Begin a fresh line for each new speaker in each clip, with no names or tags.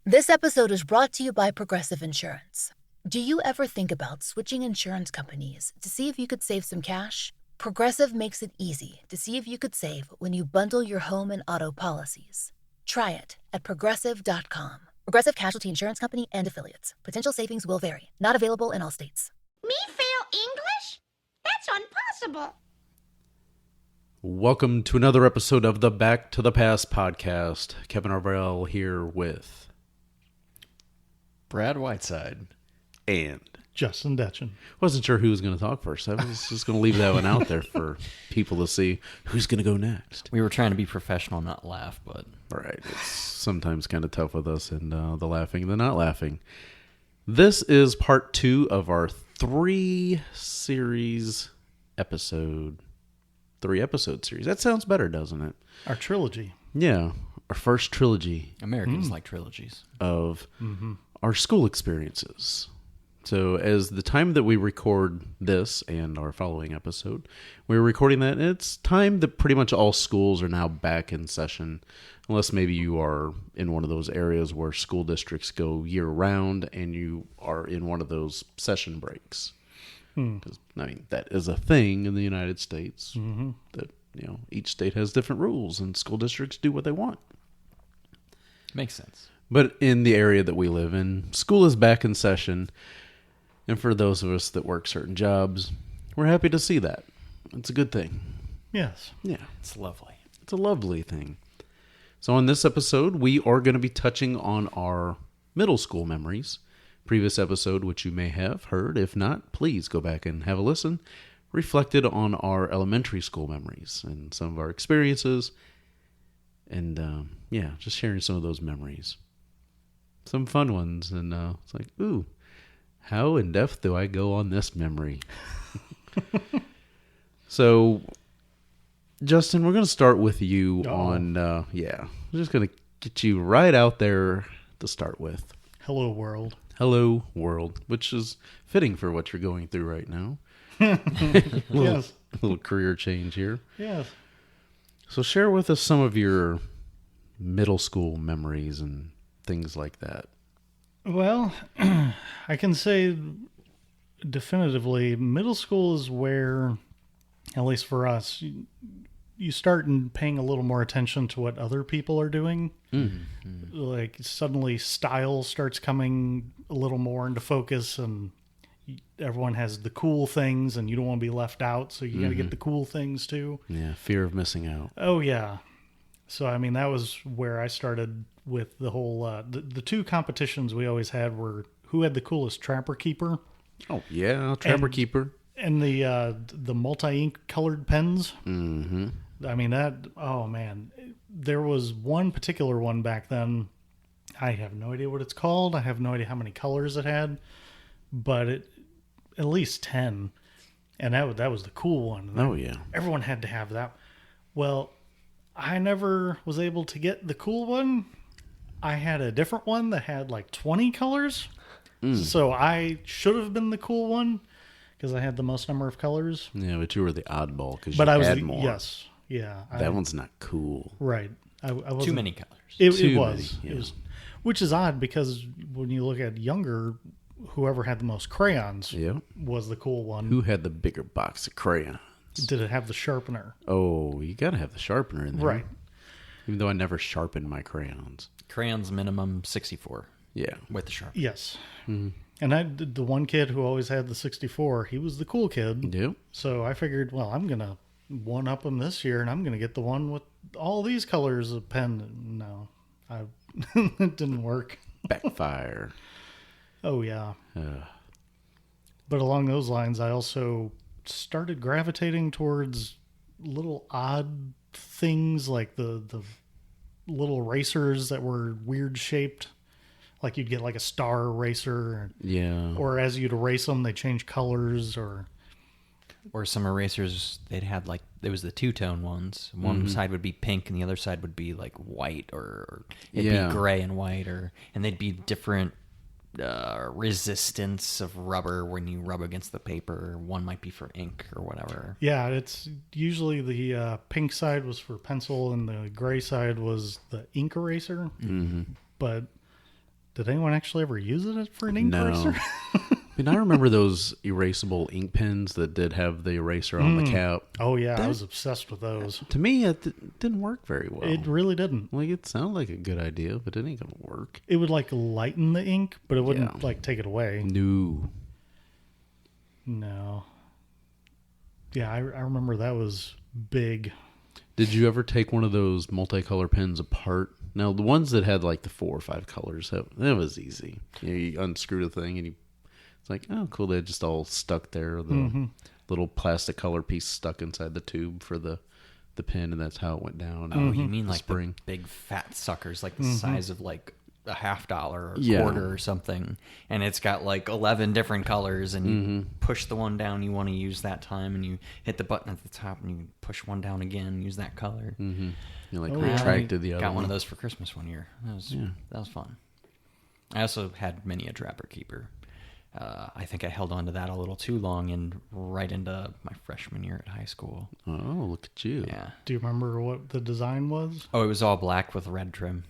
This episode is brought to you by Progressive Insurance. Do you ever think about switching insurance companies to see if you could save some cash? Progressive makes it easy to see if you could save when you bundle your home and auto policies. Try it at Progressive.com. Progressive Casualty Insurance Company and Affiliates. Potential savings will vary. Not available in all states.
Me fail English? That's impossible.
Welcome to another episode of the Back to the Past podcast. Kevin Arvell here with
Brad Whiteside.
and
Justin Detchen.
wasn't sure who was going to talk first. I was just going to leave that one out there for people to see who's going to go next.
We were trying to be professional, not laugh, but
All right, it's sometimes kind of tough with us and the laughing and the not laughing. This is part 2 of our 3-episode series. That sounds better, doesn't it?
Our trilogy.
Yeah, our first trilogy
Americans like trilogies.
of our school experiences. So as the time that we record this and our following episode, we're recording that, and it's time that pretty much all schools are now back in session, unless maybe you are in one of those areas where school districts go year-round and you are in one of those session breaks. Because, I mean, that is a thing in the United States, that, you know, each state has different rules and school districts do what they want.
Makes sense.
But in the area that we live in, school is back in session. And for those of us that work certain jobs, we're happy to see that. It's a good thing.
Yes.
Yeah,
It's lovely.
it's a lovely thing. So on this episode, we are going to be touching on our middle school memories. Previous episode, which you may have heard. If not, please go back and have a listen. Reflected on our elementary school memories and some of our experiences. And yeah, just sharing some of those memories. Some fun ones, and it's like, ooh, how in depth do I go on this memory? So, Justin, we're going to start with you on, we're just going to get you right out there to start with.
Hello, world.
Hello, world, which is fitting for what you're going through right now.
Yes.
Little career change here.
Yes.
So share with us some of your middle school memories and things like that.
Well, I can say definitively middle school is where, at least for us, you start paying a little more attention to what other people are doing. Like suddenly style starts coming a little more into focus, and everyone has the cool things and you don't want to be left out. So you got to get the cool things too.
Yeah, fear of missing out.
Oh yeah. So I mean that was where I started with the whole the two competitions we always had were who had the coolest Trapper Keeper
Oh yeah, Trapper Keeper.
and the multi-ink colored pens.
Mm-hmm.
I mean that, oh man, there was one particular one back then. I have no idea what it's called. I have no idea how many colors it had, but it at least 10. And that was the cool one.
Oh yeah.
Everyone had to have that. Well, I never was able to get the cool one. I had a different one that had like 20 colors. So I should have been the cool one because I had the most number of colors.
Yeah, but you were the oddball because you
But I was
had more.
yes. Yeah.
That one's not cool.
right. I wasn't,
Too many colors.
It
Too
was.
many,
It was. Which is odd because when you look at younger, whoever had the most crayons
Yeah.
was the cool one.
Who had the bigger box of crayons?
Did it have the sharpener?
Oh, you gotta have the sharpener in there.
Right.
Even though I never sharpened my crayons.
Crayons minimum 64
Yeah.
with the sharp.
Yes. And the one kid who always had the 64, he was the cool kid.
Yep.
So I figured, well, I'm going to one up him this year and I'm going to get the one with all these colors of pen. No, it didn't work.
Backfire.
Oh, yeah. But along those lines, I also started gravitating towards little odd things like the little racers that were weird shaped. Like you'd get like a star eraser,
Yeah.
or as you'd erase them, they change colors, or
Or some erasers, they'd had like, there was the two-tone ones. One side would be pink and the other side would be like white, or it'd
Yeah.
be gray and white, and they'd be different resistance of rubber when you rub against the paper. One might be for ink or whatever.
yeah, it's usually the pink side was for pencil and the gray side was the ink eraser.
Mm-hmm.
But Did anyone actually ever use it for an ink
No.
eraser?
I mean, I remember those erasable ink pens that did have the eraser on the cap.
Oh, yeah. I was obsessed with those.
To me, it didn't work very well.
It really didn't.
Like, it sounded like a good idea, but it ain't gonna work.
It would, like, lighten the ink, but it wouldn't,
Yeah.
like, take it away.
No.
No. Yeah, I remember that was big.
Did you ever take one of those multicolor pens apart? Now, the ones that had like the 4 or 5 colors, that was easy. You unscrew the thing and it's like, oh, cool. They just all stuck there. The little plastic color piece stuck inside the tube for the pen, and that's how it went down.
Oh, you mean
the
like
spring?
the big fat suckers, like the size of like a $50 or a
Yeah.
quarter or something, and it's got like 11 different colors, and you push the one down you want to use that time, and you hit the button at the top, and you push one down again, use that color.
You like
Oh,
retracted the other
Got one of
one.
those for Christmas one year. That was fun. I also had many a Trapper Keeper. I think I held on to that a little too long and right into my freshman year at high school.
Oh, look at you.
Yeah.
Do you remember what the design was?
Oh, it was all black with red trim.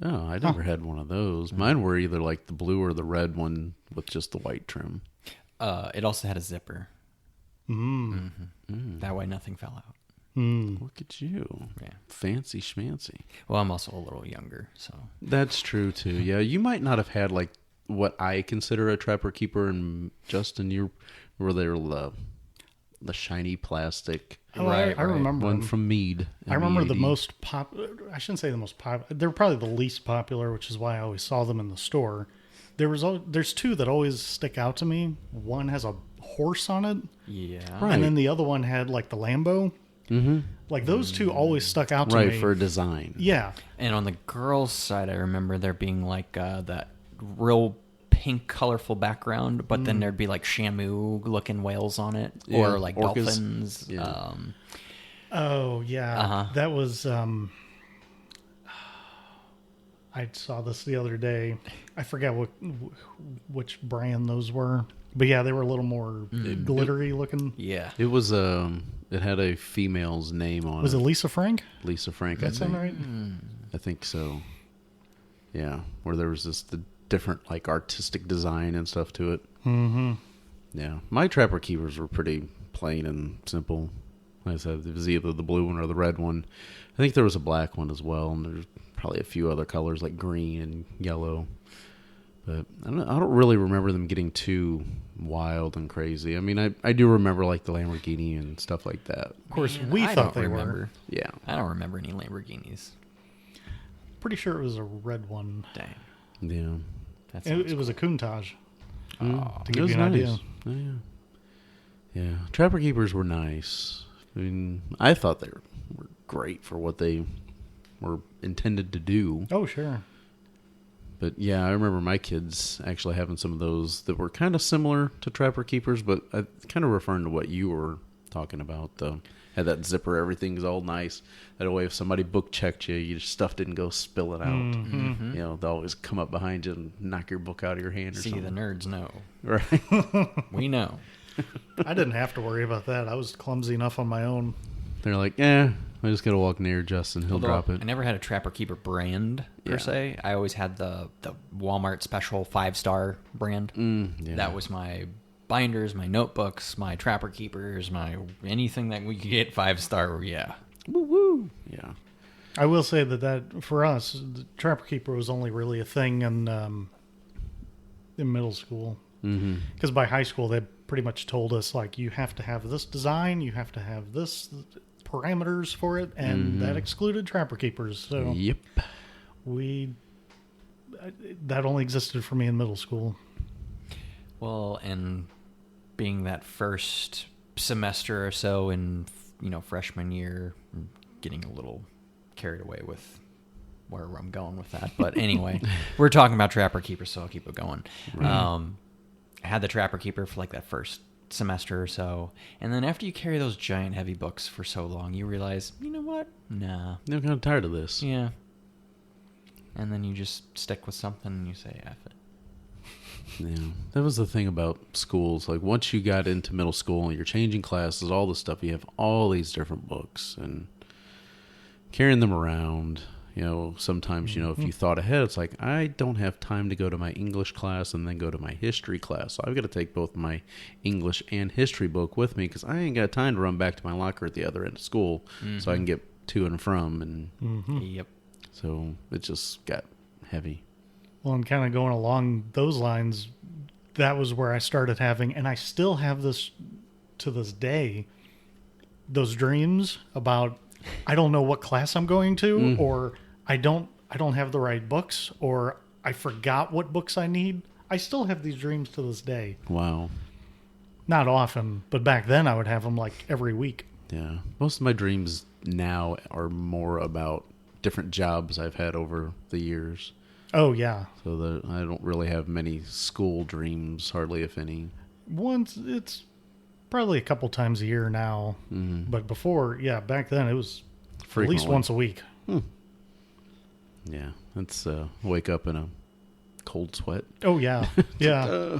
Oh, I never had one of those. Mine were either like the blue or the red one with just the white trim.
It also had a zipper. That way nothing fell out.
Look at you.
Yeah.
Fancy schmancy.
Well, I'm also a little younger, so.
That's true too. Yeah, you might not have had like what I consider a Trapper Keeper, and Justin, you were there the shiny plastic
Oh,
Right,
I remember
one
them.
from Mead.
I remember the
MEAD.
most I shouldn't say the most popular. They were probably the least popular, which is why I always saw them in the store. There's two that always stick out to me. One has a horse on it,
Yeah.
Right.
and then the other one had like the Lambo. Mm-hmm. Like those two always stuck out to
right
me.
for a design.
Yeah,
And on the girls' side, I remember there being like that real pink, colorful background, but then there'd be like Shamu-looking whales on it,
Yeah,
or like
orcas.
dolphins.
Yeah.
Oh yeah, that was. I saw this the other day. I forget which brand those were, but yeah, they were a little more glittery looking.
Yeah.
It was it had a female's name on
Was it
it.
Lisa Frank?
Lisa Frank, I
That
think.
sound right?
I think so. Yeah, where there was the different like artistic design and stuff to it. Mm-hmm. Yeah, my Trapper Keepers were pretty plain and simple. Like I said, it was either the blue one or the red one. I think there was a black one as well, and there's probably a few other colors like green and yellow. But I don't really remember them getting too wild and crazy. I mean, I do remember like the Lamborghini and stuff like that.
Of course,
Man,
we
I
thought
don't
they
remember.
were.
Yeah.
I don't remember any Lamborghinis.
Pretty sure it was a red one.
Dang.
Yeah.
That sounds
It was a Countach. To
It
give
was
you an
nice.
idea.
Oh, yeah. Yeah. Trapper Keepers were nice. I mean, I thought they were great for what they were intended to do.
Oh sure.
But yeah, I remember my kids actually having some of those that were kind of similar to Trapper Keepers, but I kind of referring to what you were talking about. Had that zipper, everything's all nice. That way, if somebody book checked you, your stuff didn't go spilling out.
Mm-hmm.
You know, they'll always come up behind you and knock your book out of your hand or
See, the
something.
nerds know.
Right.
We know.
I didn't have to worry about that. I was clumsy enough on my own.
They're like, I just gotta walk near Justin. He'll
Although
drop it.
I never had a Trapper Keeper brand per
Yeah.
se. I always had the Walmart special 5-star brand.
Yeah.
That was my binders, my notebooks, my Trapper Keepers, my anything that we could get 5-star. Yeah.
Woo woo. Yeah.
I will say that for us, the Trapper Keeper was only really a thing in middle school. Because by high school, they pretty much told us, like, you have to have this design, you have to have this parameters for it, and that excluded Trapper Keepers. So
Yep.
that only existed for me in middle school.
Well, and being that first semester or so in, freshman year, I'm getting a little carried away with where I'm going with that. But anyway, we're talking about Trapper Keeper, so I'll keep it going. I had the Trapper Keeper for like that first semester or so. And then after you carry those giant heavy books for so long, you realize, you know what? Nah.
I'm kind of tired of this.
Yeah. And then you just stick with something and you say, F it.
Yeah, that was the thing about schools. Like, once you got into middle school and you're changing classes, all this stuff, you have all these different books and carrying them around. Sometimes, if you thought ahead, it's like, I don't have time to go to my English class and then go to my history class. So I've got to take both my English and history book with me because I ain't got time to run back to my locker at the other end of school so I can get to and from. And
Yep.
so it just got heavy.
Well, and kind of going along those lines, that was where I started having, and I still have this to this day, those dreams about I don't know what class I'm going to, or I don't have the right books, or I forgot what books I need. I still have these dreams to this day.
Wow.
Not often, but back then I would have them like every week.
Yeah. Most of my dreams now are more about different jobs I've had over the years.
Oh, yeah.
So that I don't really have many school dreams, hardly if any.
Once, it's probably a couple times a year now. But before, back then it was at least
Frequently.
once a week.
Yeah. It's wake up in a cold sweat.
Oh, yeah. Yeah.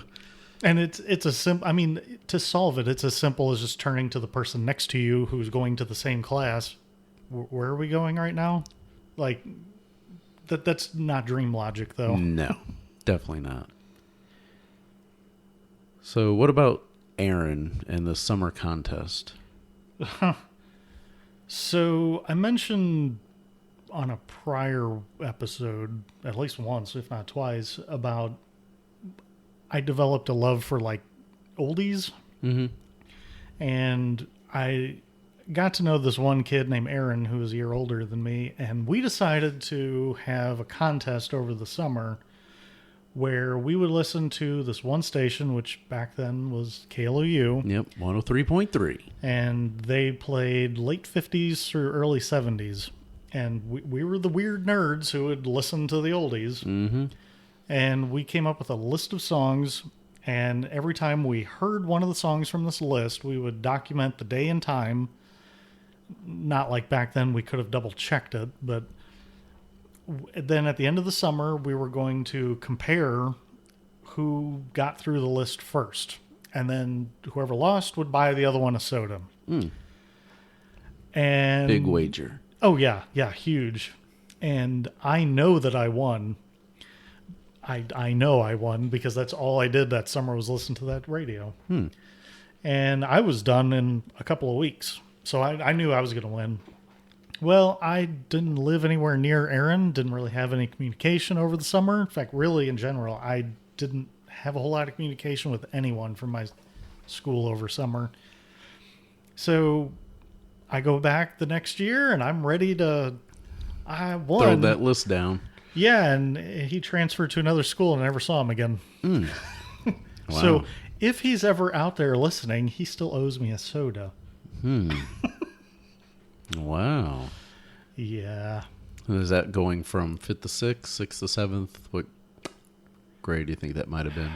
And it's to solve it, it's as simple as just turning to the person next to you who's going to the same class. Where are we going right now? Like, that's not dream logic, though.
No, definitely not. So what about Aaron and the summer contest?
So I mentioned on a prior episode, at least once, if not twice, about I developed a love for like oldies. And I got to know this one kid named Aaron who was a year older than me, and we decided to have a contest over the summer where we would listen to this one station, which back then was KLOU.
Yep, 103.3.
And they played late 50s through early 70s. And we were the weird nerds who would listen to the oldies. And we came up with a list of songs. And every time we heard one of the songs from this list, we would document the day and time. Not like back then we could have double checked it, but then at the end of the summer, we were going to compare who got through the list first. And then whoever lost would buy the other one a soda. And
Big wager.
Oh, yeah. Yeah, huge. And I know that I won. I know I won because that's all I did that summer was listen to that radio. And I was done in a couple of weeks. So I knew I was going to win. Well, I didn't live anywhere near Aaron, didn't really have any communication over the summer. In fact, really in general, I didn't have a whole lot of communication with anyone from my school over summer. So I go back the next year and I'm ready to... I won.
Throw that list down.
Yeah, and he transferred to another school and I never saw him again.
Wow.
So if he's ever out there listening, he still owes me a soda.
Wow.
Yeah.
Is that going from 5th to 6th, 6th to 7th? What grade do you think that might have been?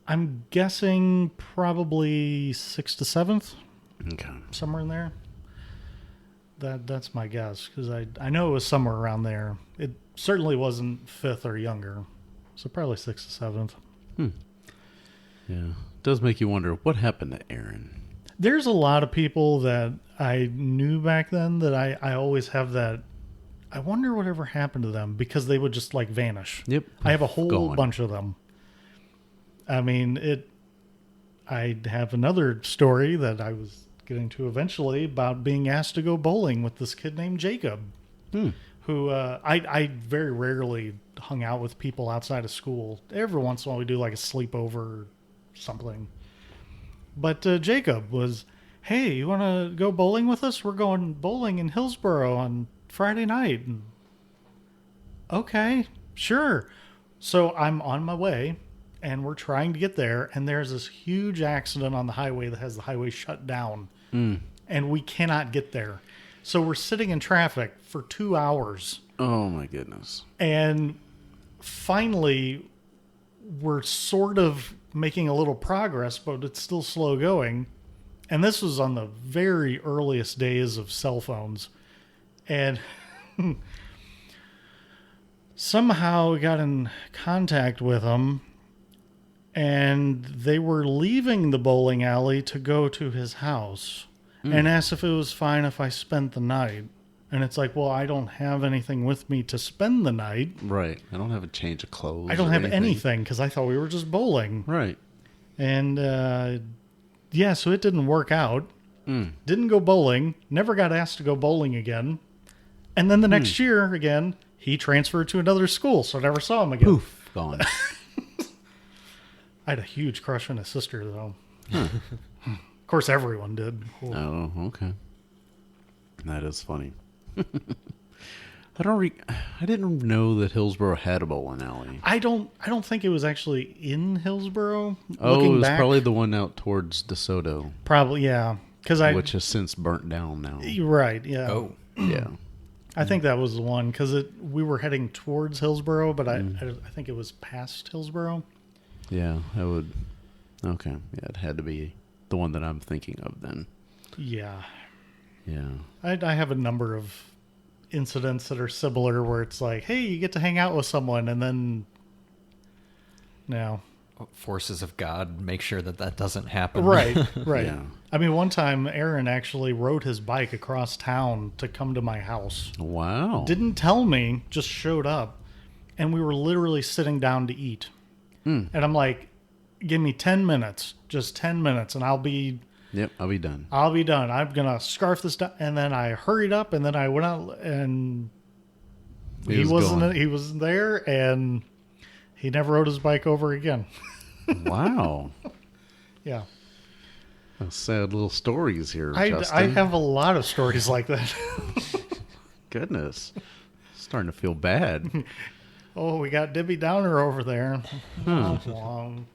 I'm guessing probably 6th to 7th,
Okay.
somewhere in there. That's my guess, because I know it was somewhere around there. It certainly wasn't 5th or younger, so probably 6th to 7th.
Yeah. It does make you wonder what happened to Aaron.
There's a lot of people that I knew back then that I always have that, I wonder whatever happened to them, because they would just like vanish.
Yep.
I have a whole
Gone.
bunch of them. I mean, I have another story that I was getting to eventually about being asked to go bowling with this kid named Jacob, who I very rarely hung out with people outside of school. Every once in a while we do like a sleepover or something. But Jacob was, hey, you want to go bowling with us? We're going bowling in Hillsboro on Friday night. And, okay, sure. So I'm on my way, and we're trying to get there, and there's this huge accident on the highway that has the highway shut down, and we cannot get there. So we're sitting in traffic for 2 hours,
Oh, my goodness.
and finally we're sort of making a little progress, but it's still slow going. And this was on the very earliest days of cell phones. And somehow we got in contact with them, and they were leaving the bowling alley to go to his house and asked if it was fine if I spent the night. And it's like, well, I don't have anything with me to spend the night.
Right. I don't have a change of clothes.
I don't
or
have anything because I thought we were just bowling.
Right.
And so it didn't work out. Didn't go bowling. Never got asked to go bowling again. And then the next year, again, he transferred to another school, so I never saw him again.
Poof. Gone.
I had a huge crush on his sister, though. Of course, everyone did.
Oh, okay. That is funny. I didn't know that Hillsborough had a bowling alley.
I don't think it was actually in Hillsborough.
Oh,
Looking
it was
back,
probably the one out towards DeSoto,
probably, yeah.
which has since burnt down now.
Right, yeah.
Oh,
Yeah.
I think that was the one because we were heading towards Hillsborough, but I think it was past Hillsborough.
Yeah, I would. Okay. Yeah, it had to be the one that I'm thinking of then.
Yeah.
Yeah.
I have a number of incidents that are similar where it's like, hey, you get to hang out with someone, and then no.
forces of God make sure that doesn't happen.
Right, right.
Yeah.
I mean, one time Aaron actually rode his bike across town to come to my house.
Wow.
Didn't tell me, just showed up, and we were literally sitting down to eat. And I'm like, give me 10 minutes, just 10 minutes, and I'll be
Yep, I'll be done.
done. I'm going to scarf this down. And then I hurried up, and then I went out, and he wasn't there, and he never rode his bike over again.
Wow.
Yeah.
Sad little stories here,
I
Justin.
have a lot of stories like that.
Goodness. Starting to feel bad.
Oh, we got Debbie Downer over there. Long.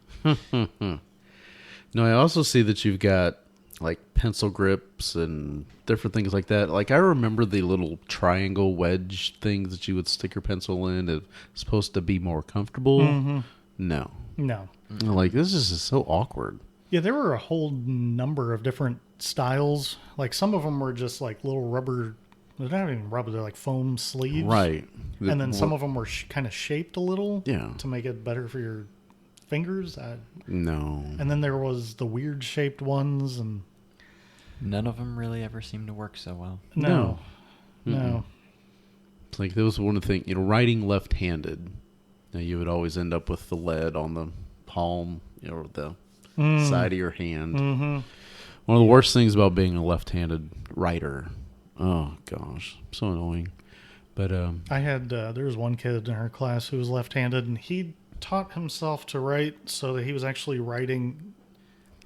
No, I also see that you've got like pencil grips and different things like that. Like I remember the little triangle wedge things that you would stick your pencil in. It's supposed to be more comfortable. No.
No.
Like this is just so awkward.
Yeah, there were a whole number of different styles. Like some of them were just like little rubber. They're not even rubber. They're like foam sleeves.
Right.
And then some of them were kind of shaped a little.
Yeah.
To make it better for your fingers.
No.
And then there was the weird shaped ones, and
None of them really ever seem to work so well.
no.
It's like that was one of the things, writing left-handed. Now you would always end up with the lead on the palm, or the side of your hand. One of the worst things about being a left-handed writer. Oh gosh, so annoying. But
I had there was one kid in our class who was left-handed, and he taught himself to write so that he was actually writing.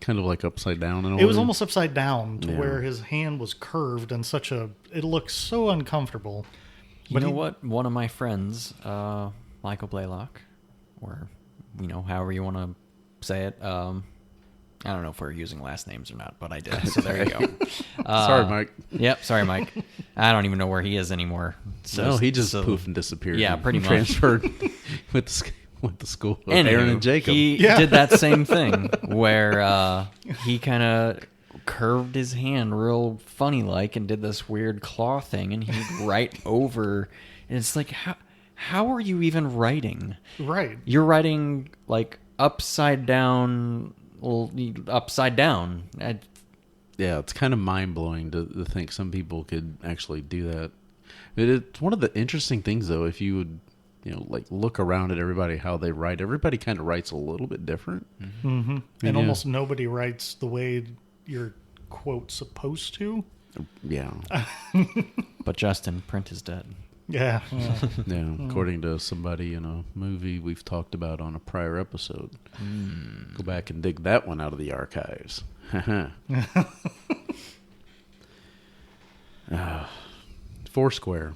kind of like upside down. In a
It was
way.
almost upside down to
Yeah.
where his hand was curved and it looked so uncomfortable.
You know what? One of my friends, Michael Blaylock, or however you want to say it. I don't know if we're using last names or not, but I did. So there you go.
Sorry, Mike.
Yep, sorry, Mike. I don't even know where he is anymore. So
No, he just poof and disappeared.
Yeah,
He
pretty much.
transferred with the school of Aaron and Jacob.
He did that same thing where he kind of curved his hand real funny like and did this weird claw thing, and he'd write over. And it's like, how are you even writing?
Right.
You're writing like upside down. Well, upside down.
Yeah, it's kind of mind-blowing to think some people could actually do that. It's one of the interesting things, though, if you would, like look around at everybody, how they write. Everybody kind of writes a little bit different.
Mm-hmm.
Yeah.
And almost nobody writes the way you're, quote, supposed to.
Yeah.
But Justin, print is dead.
Yeah.
Yeah, according to somebody in a movie we've talked about on a prior episode. Go back and dig that one out of the archives. Foursquare.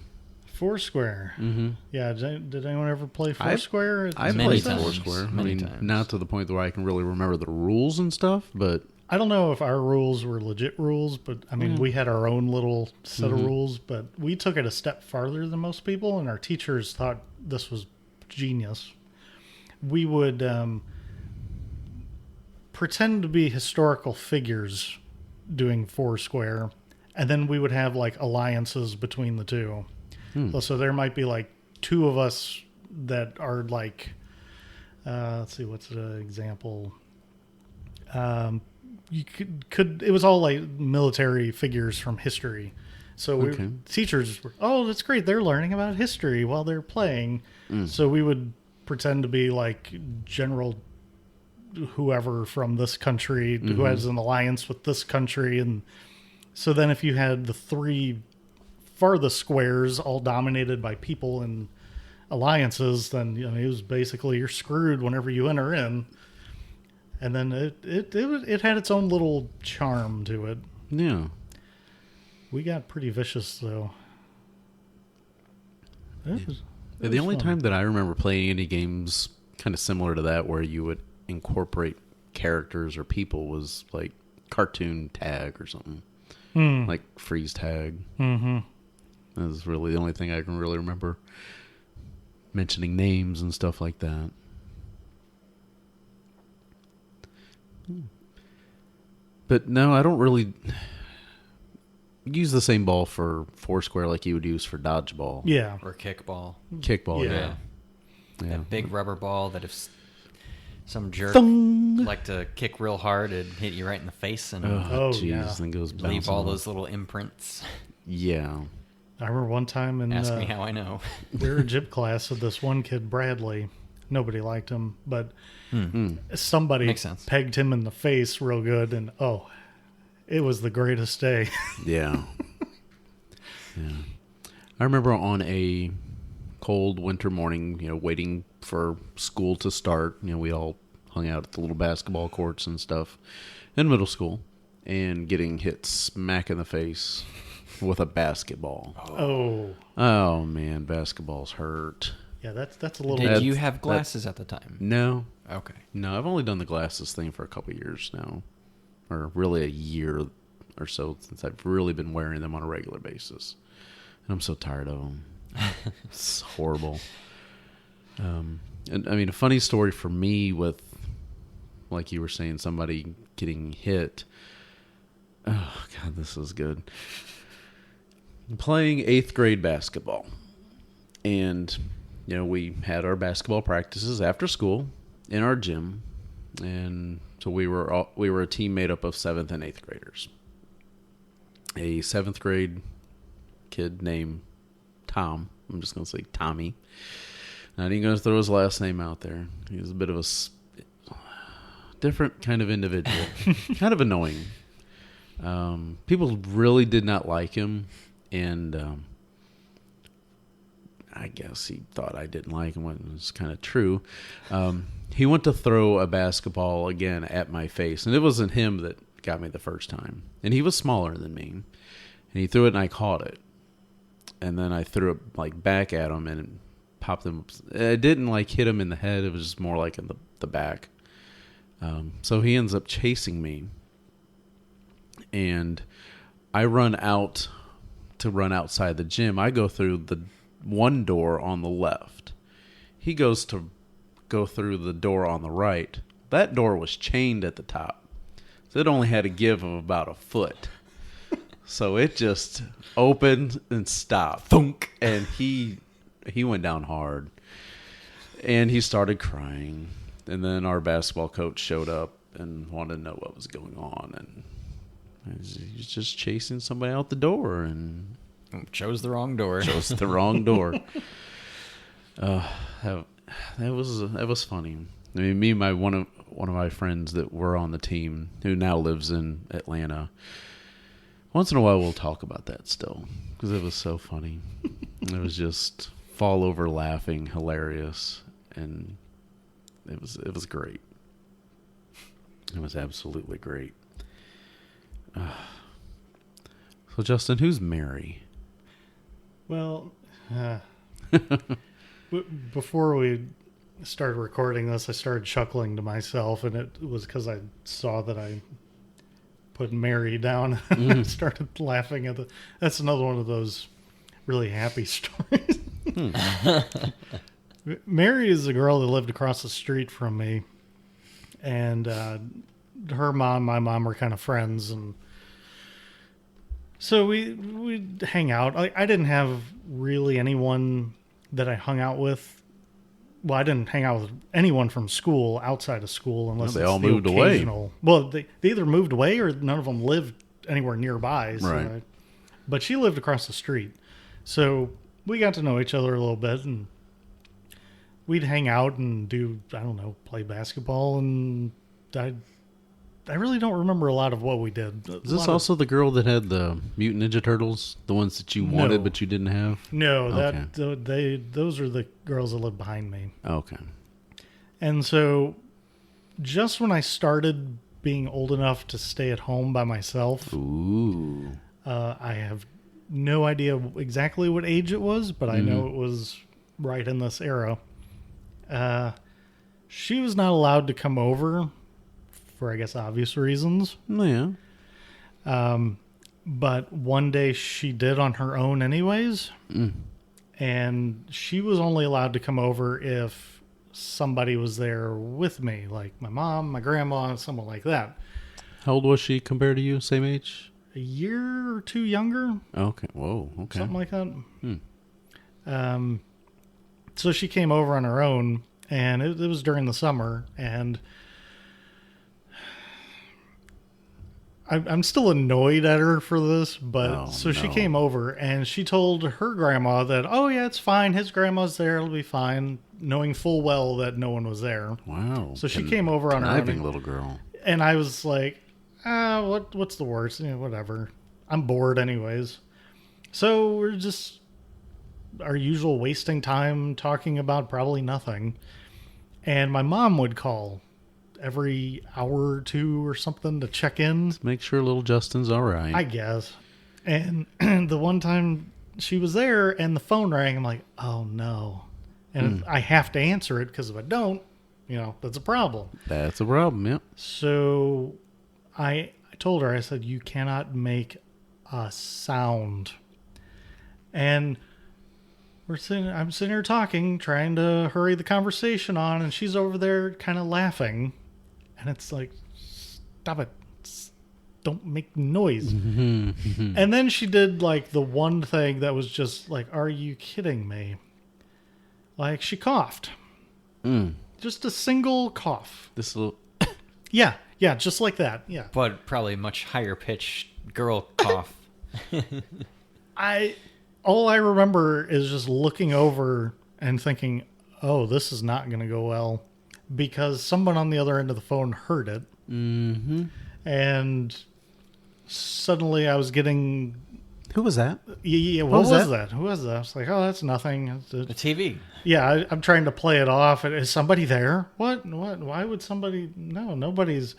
Foursquare.
Mm-hmm.
Yeah. Did anyone ever play Foursquare?
I've
Many
played
times.
Foursquare.
Many
I mean,
times.
not to the point where I can really remember the rules and stuff, but
I don't know if our rules were legit rules, but I mean, we had our own little set of rules, but we took it a step farther than most people, and our teachers thought this was genius. We would pretend to be historical figures doing Foursquare, and then we would have like alliances between the two. So there might be like two of us that are like, let's see, what's an example? You could it was all like military figures from history, So
Okay.
teachers were, oh, that's great. They're learning about history while they're playing. So we would pretend to be like General whoever from this country who has an alliance with this country. And so then if you had the three farthest squares all dominated by people and alliances, then it was basically you're screwed whenever you enter in. And then it had its own little charm to it.
Yeah.
We got pretty vicious though. It
The
was
only
fun.
time that I remember playing any games kind of similar to that where you would incorporate characters or people was like cartoon tag or something. Like freeze tag. Mm-hmm. That was really the only thing I can really remember mentioning names and stuff like that. But no, I don't really use the same ball for Foursquare like you would use for dodgeball.
Yeah.
Or kickball.
Kickball,
Yeah.
yeah. Yeah.
That big rubber ball that if some jerk
Thung!
like to kick real hard, it'd hit you right in the face and
Oh,
jeez,
yeah.
and goes
leave
bouncing
all
off.
those little imprints.
Yeah.
I remember one time in
Ask me how I know.
we were in gym class with this one kid, Bradley. Nobody liked him, but somebody
Makes sense.
pegged him in the face real good, and it was the greatest day.
Yeah. Yeah. I remember on a cold winter morning, waiting for school to start, we all hung out at the little basketball courts and stuff in middle school and getting hit smack in the face with a basketball. Oh man, basketballs hurt.
Yeah, that's a little.
Did you
That's-
have glasses at the time?
No.
Okay.
No, I've only done the glasses thing for a couple of years now. Or really a year or so since I've really been wearing them on a regular basis. And I'm so tired of them. It's horrible. And I mean, a funny story for me with, like you were saying, somebody getting hit. Oh, God, this is good. Playing 8th grade basketball. And, we had our basketball practices after school in our gym. And so we were a team made up of 7th and 8th graders. A 7th grade kid named Tom. I'm just going to say Tommy. Not even going to throw his last name out there. He was a bit of a different kind of individual. Kind of annoying. People really did not like him. And I guess he thought I didn't like him, when it was kind of true. He went to throw a basketball again at my face. And it wasn't him that got me the first time. And he was smaller than me. And he threw it and I caught it. And then I threw it back at him and popped him. It didn't hit him in the head. It was just more like in the back. So he ends up chasing me. And I run out to run outside the gym. I go through the one door on the left. He goes to go through the door on the right. That door was chained at the top. So it only had a give of about a foot. So it just opened and stopped. Thunk. And he went down hard. And he started crying. And then our basketball coach showed up and wanted to know what was going on. And he was just chasing somebody out the door and
Chose the wrong door.
chose the wrong door. That was funny. I mean, me and one of my friends that were on the team, who now lives in Atlanta, once in a while we'll talk about that still, because it was so funny. It was just fall over laughing, hilarious, and it was great. It was absolutely great. So Justin, who's Mary?
Well, before we started recording this, I started chuckling to myself, and it was because I saw that I put Mary down and I started laughing at the. That's another one of those really happy stories. Mary is a girl that lived across the street from me, and her mom, my mom were kind of friends, and so we'd hang out. I didn't have really anyone that I hung out with. Well, I didn't hang out with anyone from school outside of school unless
They
it's
all
the
moved away.
occasional- Well, they either moved away or none of them lived anywhere nearby. So
Right.
but she lived across the street. So we got to know each other a little bit, and we'd hang out and do, I don't know, play basketball. And I really don't remember a lot of what we did.
Is this also the girl that had the Mutant Ninja Turtles? The ones that you wanted but you didn't have?
No,
Okay.
those are the girls that lived behind me.
Okay.
And so just when I started being old enough to stay at home by myself,
Ooh.
I have no idea exactly what age it was, but I know it was right in this era. She was not allowed to come over for, I guess, obvious reasons.
Yeah.
But one day she did on her own anyways. And she was only allowed to come over if somebody was there with me, like my mom, my grandma, someone like that.
How old was she compared to you? Same age?
A year or two younger,
Okay. Whoa. Okay.
something like that. So she came over on her own, and it was during the summer, and I'm still annoyed at her for this, but
Oh,
so she
no.
came over and she told her grandma that, oh yeah, it's fine. His grandma's there. It'll be fine. Knowing full well that no one was there.
Wow.
So she came over on her
Conniving
own.
little girl.
And I was like, what's the worst? Whatever. I'm bored anyways. So we're just our usual wasting time talking about probably nothing. And my mom would call every hour or two or something to check in,
Make sure little Justin's all right.
I guess. And the one time she was there and the phone rang, I'm like, oh no. And I have to answer it because if I don't, that's a problem.
That's a problem, yep.
So I told her, I said, you cannot make a sound. And I'm sitting here talking, trying to hurry the conversation on, and she's over there kind of laughing. And it's like, stop it. Don't make noise. And then she did like the one thing that was just like, are you kidding me? Like she coughed. Just a single cough.
This little...
Yeah, just like that. Yeah.
But probably much higher pitched girl cough.
All I remember is just looking over and thinking, oh, this is not going to go well, because someone on the other end of the phone heard it. Mm-hmm. And suddenly I was getting...
Who was that?
Yeah, what was that? Who was that? I was like, oh, that's nothing.
The TV.
Yeah, I'm trying to play it off. Is somebody there? What? Why would somebody... No, nobody's...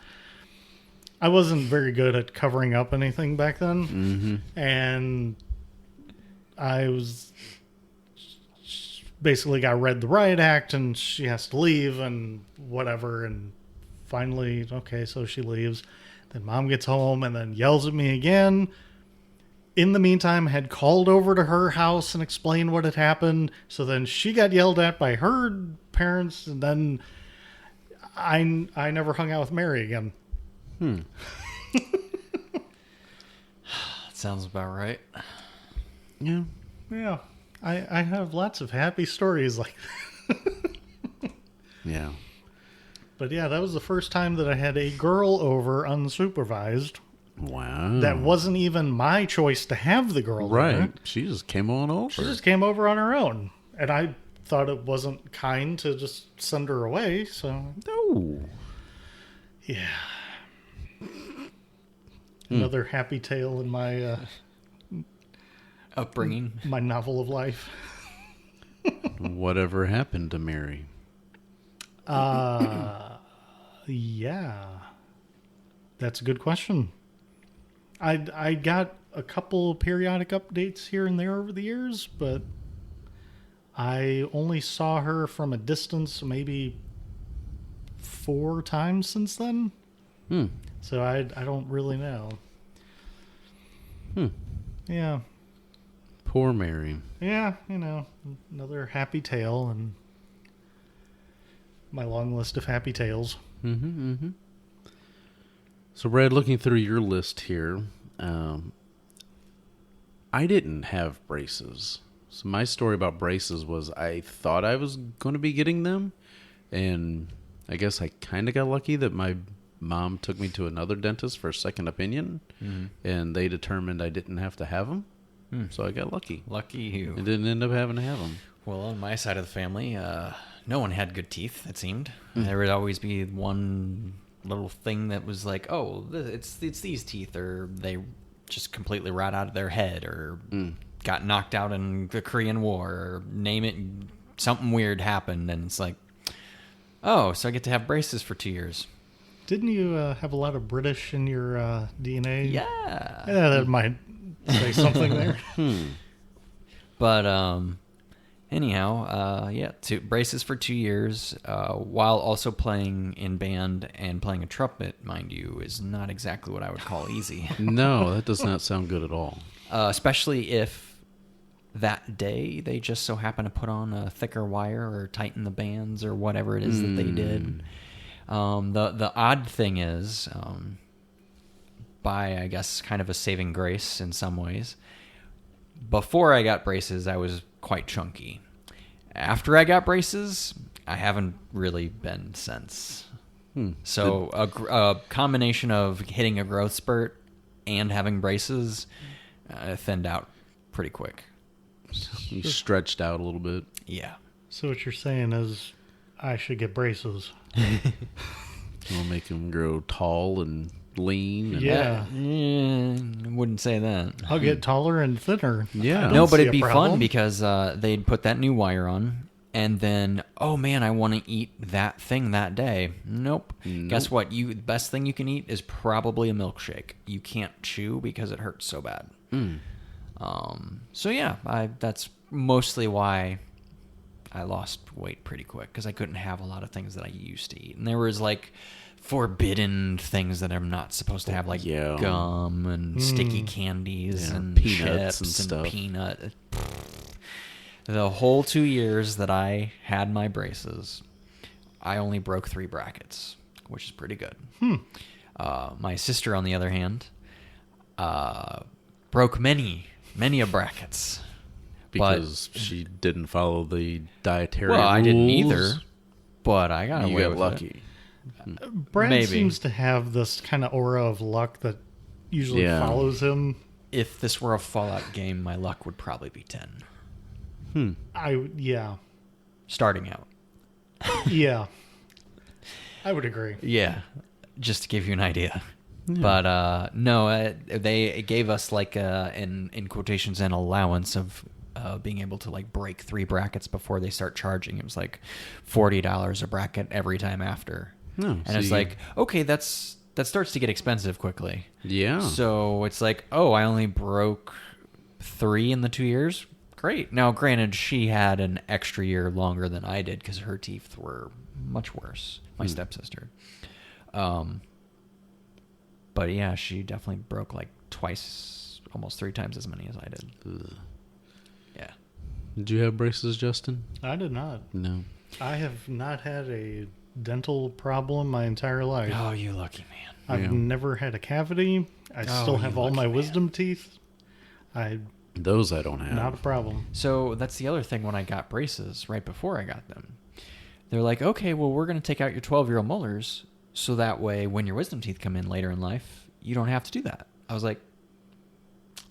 I wasn't very good at covering up anything back then. Mm-hmm. And I was... basically got read the riot act and she has to leave and whatever. And finally, okay, so she leaves. Then mom gets home and then yells at me again. In the meantime, had called over to her house and explained what had happened. So then she got yelled at by her parents, and then I never hung out with Mary again.
That sounds about right.
Yeah.
Yeah, I have lots of happy stories like that.
Yeah.
But yeah, that was the first time that I had a girl over unsupervised.
Wow.
That wasn't even my choice to have the girl
Right.
there.
She just came on over.
She just came over on her own. And I thought it wasn't kind to just send her away, so
No.
yeah. Another happy tale in my
Upbringing.
my novel of life.
Whatever happened to Mary?
Yeah. That's a good question. I got a couple periodic updates here and there over the years, but I only saw her from a distance maybe 4 times since then. So I don't really know. Yeah.
Poor Mary.
Yeah, another happy tale and my long list of happy tales.
So, Brad, looking through your list here, I didn't have braces. So my story about braces was I thought I was going to be getting them, and I guess I kind of got lucky that my mom took me to another dentist for a second opinion, and they determined I didn't have to have them. So I got lucky.
Lucky you.
I didn't end up having to have them.
Well, on my side of the family, no one had good teeth, it seemed. There would always be one little thing that was like, oh, it's these teeth, or they just completely rot out of their head, or got knocked out in the Korean War, or name it, something weird happened, and it's like, oh, so I get to have braces for 2 years.
Didn't you have a lot of British in your DNA?
Yeah.
Yeah, that might say something there.
But anyhow, braces for 2 years, while also playing in band and playing a trumpet, mind you, is not exactly what I would call easy.
No, that does not sound good at all.
Especially if that day they just so happen to put on a thicker wire or tighten the bands or whatever it is that they did. The odd thing is, by I guess kind of a saving grace in some ways, before I got braces I was quite chunky. After I got braces, I haven't really been since. So a combination of hitting a growth spurt and having braces thinned out pretty quick.
You stretched out a little bit.
Yeah.
So what you're saying is I should get braces.
It'll make them grow tall and lean. And
Yeah.
I wouldn't say that.
I'll get taller and thinner.
Yeah.
I don't
No, but
see
it'd
a
be
problem.
fun because they'd put that new wire on, and then, oh man, I want to eat that thing that day. Nope. Guess what? The best thing you can eat is probably a milkshake. You can't chew because it hurts so bad. So yeah, that's mostly why I lost weight pretty quick, because I couldn't have a lot of things that I used to eat, and there was like forbidden things that I'm not supposed to have, like gum and sticky candies and
peanuts
chips
and stuff.
peanut. The whole 2 years that I had my braces, I only broke 3 brackets, which is pretty good. My sister, on the other hand, broke many a brackets.
Because she didn't follow the dietary
Well,
rules.
I didn't either, but I got
You
away
got
with
lucky.
it.
Brad
Maybe.
seems to have this kind of aura of luck that usually
Yeah.
follows him.
If this were a Fallout game, my luck would probably be 10.
Yeah.
Starting out.
Yeah. I would agree.
Yeah, just to give you an idea. But no, they gave us like in quotations an allowance of being able to like break 3 brackets before they start charging. It was like $40 a bracket every time after.
No,
and it's like, okay, that starts to get expensive quickly.
Yeah.
So it's like, oh, I only broke 3 in the 2 years. Great. Now, granted, she had an extra year longer than I did because her teeth were much worse. My stepsister. But yeah, she definitely broke like twice, almost 3 times as many as I did. Yeah.
Did you have braces, Justin?
I did not.
No.
I have not had a dental problem my entire life.
Oh, you lucky man.
I've
Yeah.
never had a cavity. I still have
you
all my
lucky man.
wisdom teeth.
Those I don't have.
Not a problem.
So that's the other thing when I got braces right before I got them. They're like, okay, well, we're going to take out your 12-year-old molars so that way when your wisdom teeth come in later in life, you don't have to do that. I was like,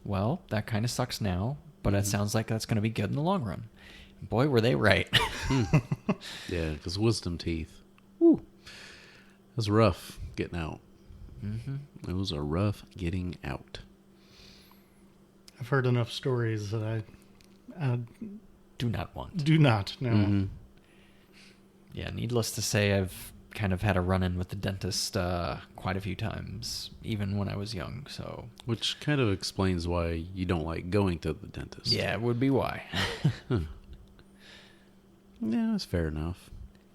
well, that kind of sucks now, but it sounds like that's going to be good in the long run. Boy, were they right.
Yeah, because wisdom teeth. Woo. It was rough getting out. It was a rough getting out.
I've heard enough stories that I
Do not want.
do not know.
Yeah, needless to say, I've kind of had a run-in with the dentist quite a few times, even when I was young, so...
Which kind of explains why you don't like going to the dentist.
Yeah, it would be why.
Yeah, that's fair enough.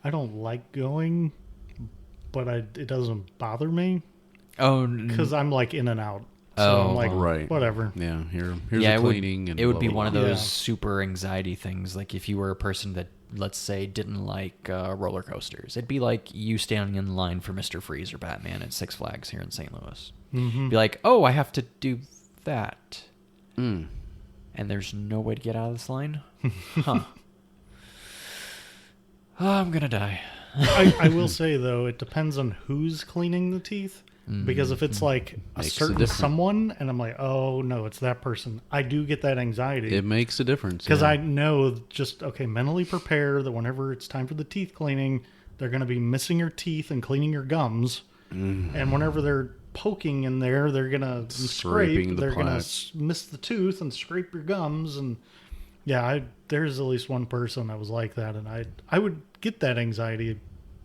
I don't like going, but it doesn't bother me
Oh,
because I'm like in and out. So
Oh,
I'm like,
right.
whatever.
Yeah, here's
yeah,
a
it would,
cleaning. And
it would
blah,
be
blah,
one of
blah.
those
Yeah.
super anxiety things. Like if you were a person that, let's say, didn't like roller coasters, it'd be like you standing in line for Mr. Freeze or Batman at Six Flags here in St. Louis. Be like, oh, I have to do that, and there's no way to get out of this line. Huh? Oh, I'm gonna die.
I will say though, it depends on who's cleaning the teeth. Because if it's like a
Makes a
certain
difference.
someone, and I'm like, oh no, it's that person, I do get that anxiety.
It makes a difference.
Because
yeah.
I know just, okay, mentally prepare that whenever it's time for the teeth cleaning, they're going to be missing your teeth and cleaning your gums. And whenever they're poking in there, they're going to
Scraping
scrape.
the
They're going
plaque.
to miss the tooth and scrape your gums. And yeah, there's at least one person that was like that. And I would get that anxiety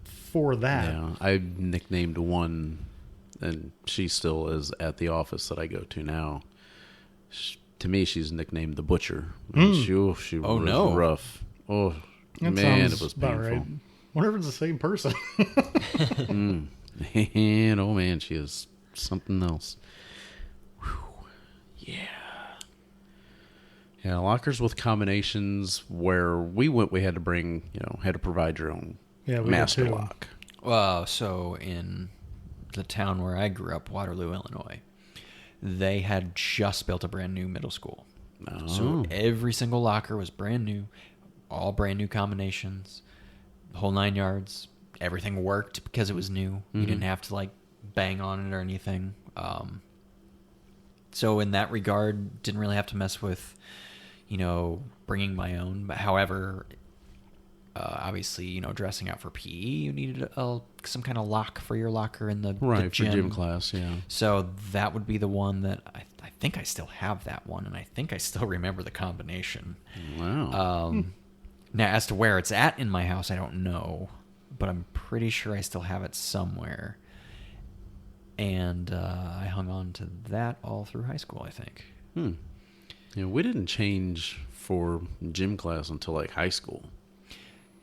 for that.
Yeah, I nicknamed one, and she still is at the office that I go to now. To me, she's nicknamed the Butcher. She was
no.
rough. Oh,
That
man,
sounds
it was
about
painful.
right. Wonder if it's the same person.
And oh man, she is something else. Whew. Yeah, lockers with combinations. Where we went, we had to bring, had to provide your own
Yeah, we did
master
too.
lock.
So in the town where I grew up, Waterloo, Illinois, they had just built a brand new middle school.
Oh.
So every single locker was brand new, all brand new combinations, the whole 9 yards. Everything worked because it was new. You didn't have to like bang on it or anything. So in that regard, didn't really have to mess with, bringing my own. But however, obviously, dressing out for PE, you needed some kind of lock for your locker in the
Right,
gym.
for gym class, yeah.
So that would be the one that I think I still have that one, and I think I still remember the combination.
Wow.
Now, as to where it's at in my house, I don't know, but I'm pretty sure I still have it somewhere. And I hung on to that all through high school, I think.
Yeah, we didn't change for gym class until like high school.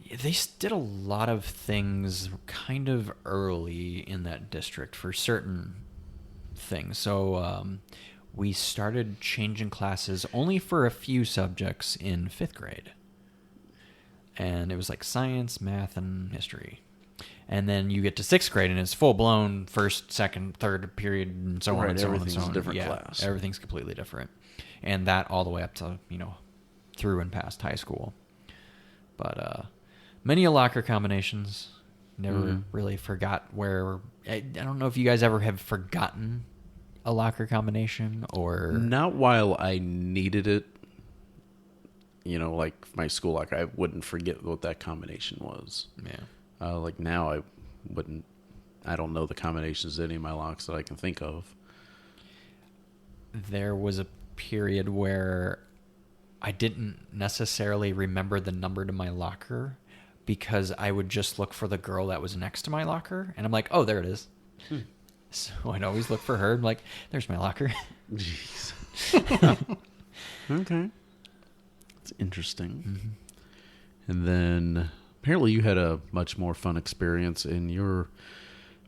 They did a lot of things kind of early in that district for certain things. So we started changing classes only for a few subjects in 5th grade. And it was like science, math, and history. And then you get to 6th grade and it's full-blown first, second, third period, and so on
Right,
and so on and
everything's
so
a
on.
different class.
Everything's completely different. And that all the way up to, through and past high school. But many a locker combinations. Never really forgot where... I don't know if you guys ever have forgotten a locker combination or...
Not while I needed it. Like my school locker, I wouldn't forget what that combination was.
Yeah.
Like now, I wouldn't. I don't know the combinations of any of my locks that I can think of.
There was a period where I didn't necessarily remember the number to my locker because I would just look for the girl that was next to my locker, and I'm like, oh, there it is. So I'd always look for her. I'm like, there's my locker.
Jeez. Okay. It's interesting. And then apparently you had a much more fun experience in your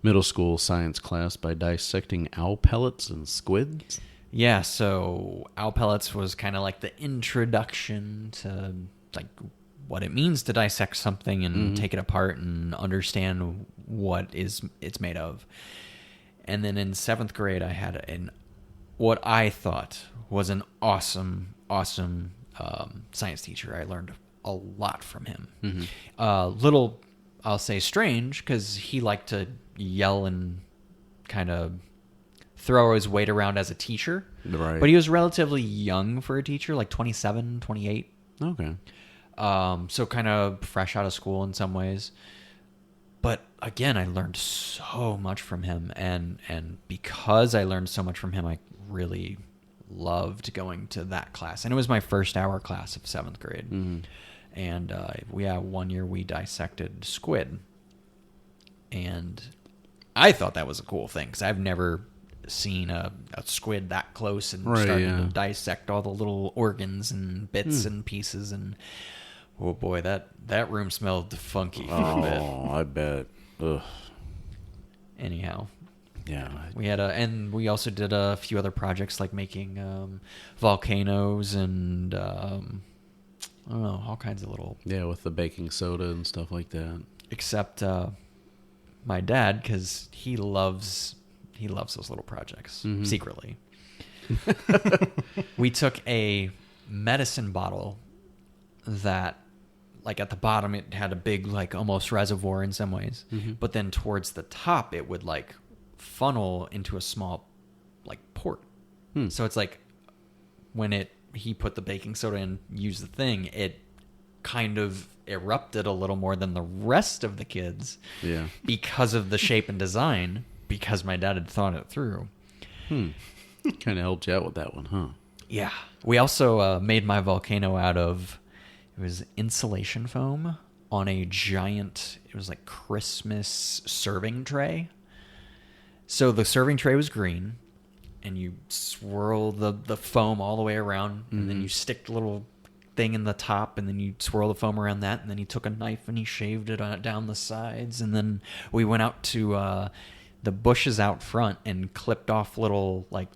middle school science class by dissecting owl pellets and squids.
Yeah, so owl pellets was kind of like the introduction to like what it means to dissect something and take it apart and understand what it's made of. And then in 7th grade, I had what I thought was an awesome science teacher. I learned a lot from him. Little, I'll say, strange, because he liked to yell and kind of throw his weight around as a teacher.
Right.
But he was relatively young for a teacher, like 27, 28.
Okay.
So kind of fresh out of school in some ways. But again, I learned so much from him. And because I learned so much from him, I really loved going to that class. And it was my first hour class of 7th grade. And 1 year we dissected squid. And I thought that was a cool thing because I've never seen a squid that close and starting to dissect all the little organs and bits and pieces. And oh boy, that room smelled funky for a bit.
Oh, I bet. Ugh.
Anyhow.
Yeah.
And we also did a few other projects like making volcanoes and I don't know, all kinds of little.
Yeah, with the baking soda and stuff like that.
Except my dad, because he loves those little projects secretly. We took a medicine bottle that, like at the bottom, it had a big, like almost reservoir in some ways, but then towards the top, it would like funnel into a small like port. So it's like when he put the baking soda in, used the thing, it kind of erupted a little more than the rest of the kids.
Yeah.
Because of the shape and design, because my dad had thought it through.
Kind of helped you out with that one, huh?
Yeah. We also made my volcano out of, it was insulation foam on a giant, it was like Christmas serving tray. So the serving tray was green, and you swirl the foam all the way around, and then you stick the little thing in the top, and then you swirl the foam around that, and then he took a knife and he shaved it down the sides, and then we went out to the bushes out front and clipped off little, like,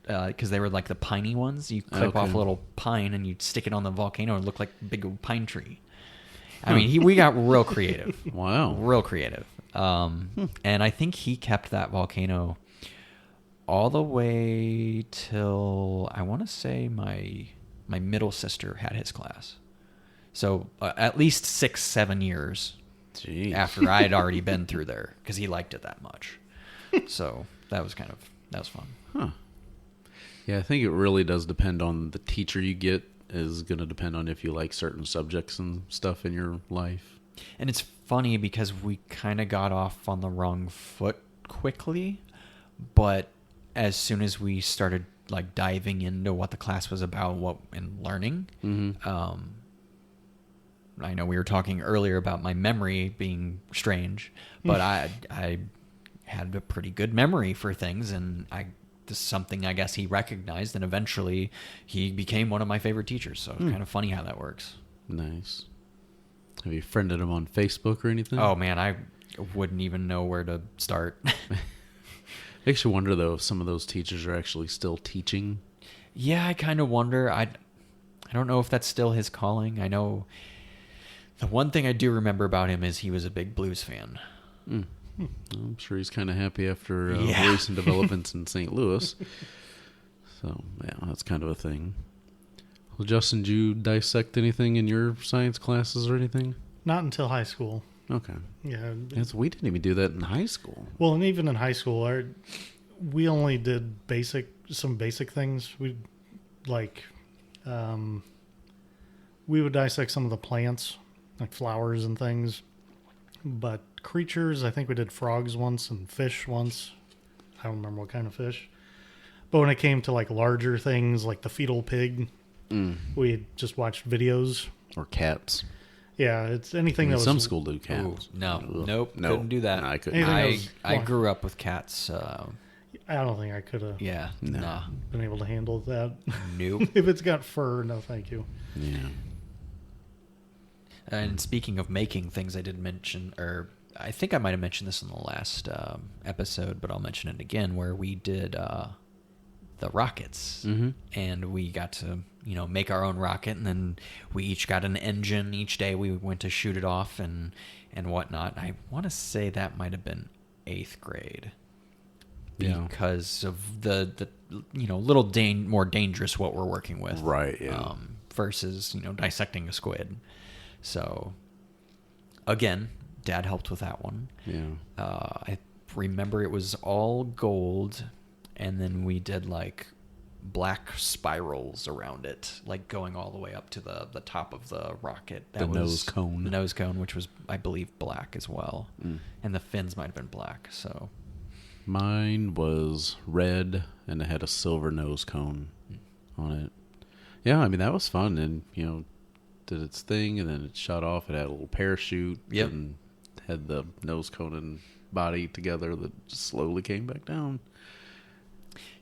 because they were like the piney ones. You clip off a little pine and you stick it on the volcano and it looked like a big pine tree. I mean, we got real creative.
Wow.
Real creative. And I think he kept that volcano all the way till, I want to say, my middle sister had his class. So at least 6-7 years
Jeez.
after I had already been through there, because he liked it that much. So that was fun.
Huh. Yeah, I think it really does depend on the teacher you get. Is going to depend on if you like certain subjects and stuff in your life.
And it's funny because we kind of got off on the wrong foot quickly, but as soon as we started like diving into what the class was about, and learning, I know we were talking earlier about my memory being strange, but I had a pretty good memory for things, and this is something I guess he recognized, and eventually he became one of my favorite teachers. So it's kind of funny how that works.
Nice. Have you friended him on Facebook or anything?
Oh man, I wouldn't even know where to start.
Makes you wonder though if some of those teachers are actually still teaching.
Yeah, I kind of wonder. I don't know if that's still his calling. I know the one thing I do remember about him is he was a big blues fan.
I'm sure he's kind of happy after
Yeah.
recent developments in St. Louis. So, yeah, that's kind of a thing. Well, Justin, did you dissect anything in your science classes or anything?
Not until high school.
Okay.
Yeah.
We didn't even do that in high school.
Well, and even in high school, we only did some basic things. We would dissect some of the plants, like flowers and things. But creatures, I think we did frogs once and fish once. I don't remember what kind of fish. But when it came to like larger things, like the fetal pig, we just watched videos.
Or cats.
Yeah, it's anything that was...
Some school do cats.
Ooh, no, nope,
No.
couldn't do that.
No, I couldn't.
Anything
I grew up with cats.
I don't think I could have
Yeah, nah,
been able to handle that.
nope.
If it's got fur, no thank you.
Yeah.
And speaking of making things, I did mention, or I think I might have mentioned this in the last episode, but I'll mention it again, where we did the rockets, and we got to make our own rocket, and then we each got an engine each day. We went to shoot it off and whatnot. I want to say that might have been 8th grade, because of the little more dangerous what we're working with,
Right, yeah.
Versus dissecting a squid. So, again, Dad helped with that one.
Yeah.
I remember it was all gold, and then we did like black spirals around it, like going all the way up to the top of the rocket.
The nose cone.
The nose cone, which was, I believe, black as well. And the fins might have been black, so...
Mine was red, and it had a silver nose cone on it. Yeah, I mean, that was fun, and, did its thing, and then it shot off. It had a little parachute, and had the nose cone and body together that just slowly came back down.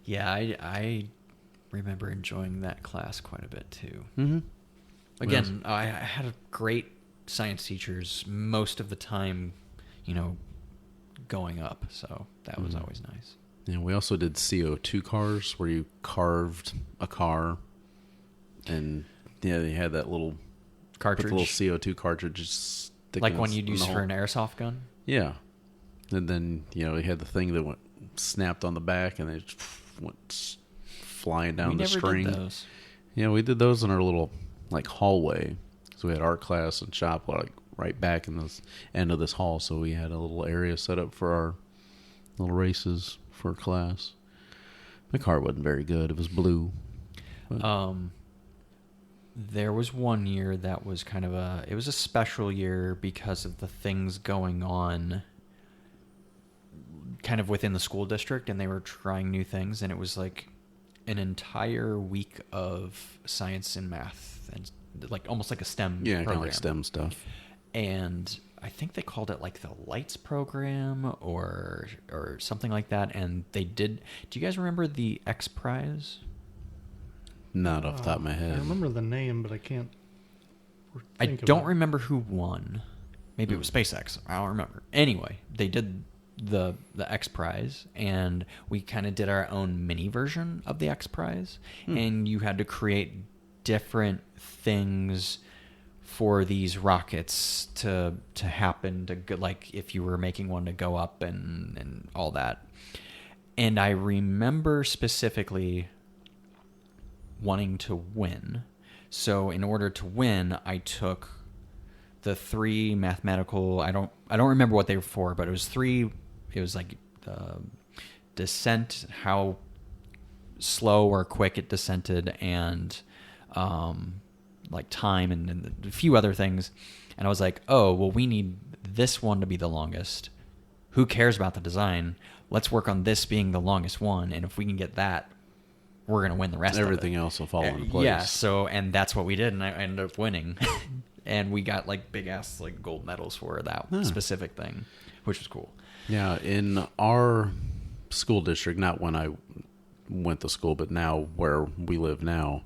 Yeah, I remember enjoying that class quite a bit too.
Mm-hmm.
Again, I had great science teachers most of the time, going up, so that was always nice.
And we also did CO2 cars, where you carved a car, and they had that little
Cartridge,
put the little CO2 cartridge sticking
like one
in
you'd
the
use
hole.
for an airsoft gun.
Yeah, and then you had the thing that snapped on the back, and it went flying down
We
the
never
string.
did those.
Yeah, we did those in our little hallway. So we had art class and shop right back in this end of this hall. So we had a little area set up for little races for class. My car wasn't very good. It was blue. But
There was one year that was it was a special year because of the things going on kind of within the school district, and they were trying new things, and it was like an entire week of science and math and like almost like a STEM
yeah, kind
program.
of like STEM stuff.
And I think they called it like the Lights program or something like that. And they did. Do you guys remember the X Prize?
Not off the top of my head.
I remember the name, but I can't.
I
think of
don't
it.
remember who won. Maybe it was SpaceX. I don't remember. Anyway, they did the X Prize, and we kind of did our own mini version of the X Prize, and you had to create different things for these rockets to happen, to go, like if you were making one to go up and all that. And I remember specifically wanting to win. So in order to win, I took the 3 mathematical, I don't remember what they were for, but it was like descent, how slow or quick it descended, and like time and a few other things. And I was like, oh, well, we need this one to be the longest. Who cares about the design? Let's work on this being the longest one, and if we can get that, we're going to win the rest
Everything
of it.
else will fall into place.
Yeah, so, and that's what we did, and I ended up winning. And we got like big ass like gold medals for that specific thing, which was cool.
Yeah, in our school district, not when I went to school, but now where we live now,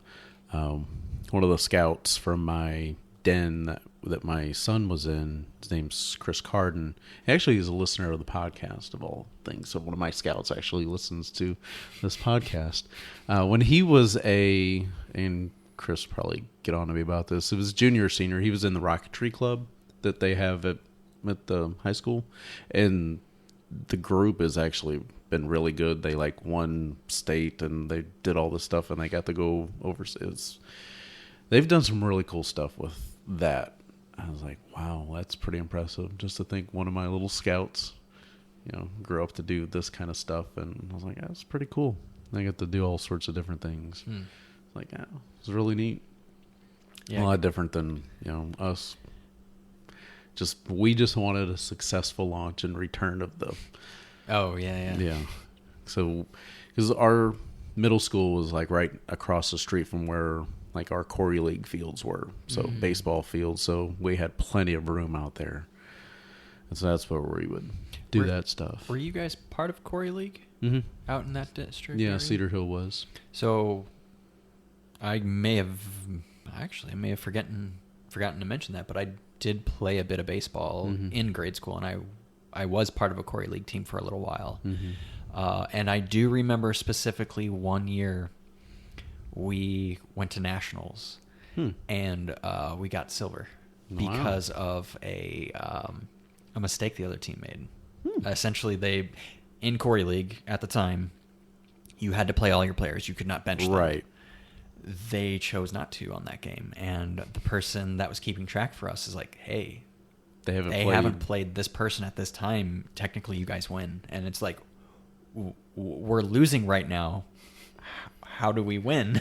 one of the scouts from my den that my son was in, his name's Chris Carden. Actually, he's a listener of the podcast of all things. So one of my scouts actually listens to this podcast. When he was and Chris probably get on to me about this, it was junior or senior, he was in the rocketry club that they have at the high school, and the group has actually been really good. They like won state, and they did all this stuff, and they got to go overseas. They've done some really cool stuff with that. I was like, wow, that's pretty impressive. Just to think one of my little scouts, grew up to do this kind of stuff, and I was like, that's pretty cool. They get to do all sorts of different things. Like, yeah, it's really neat.
Yeah.
A lot different than us. We just wanted a successful launch and return of the.
Oh yeah.
Yeah. So, because our middle school was like right across the street from where like our Corey League fields were, so baseball fields. So we had plenty of room out there, and so that's where we would do that stuff.
Were you guys part of Corey League out in that district?
Yeah,
area?
Cedar Hill was.
So I may have forgotten to mention that, but I did play a bit of baseball in grade school, and I was part of a Corey League team for a little while. And I do remember specifically one year we went to nationals, and we got silver because of a mistake the other team made. Essentially, in Corey League at the time, you had to play all your players. You could not bench them.
Right.
They chose not to on that game, and the person that was keeping track for us is like, hey,
They
they haven't played this person at this time. Technically, you guys win. And it's like, we're losing right now. How do we win?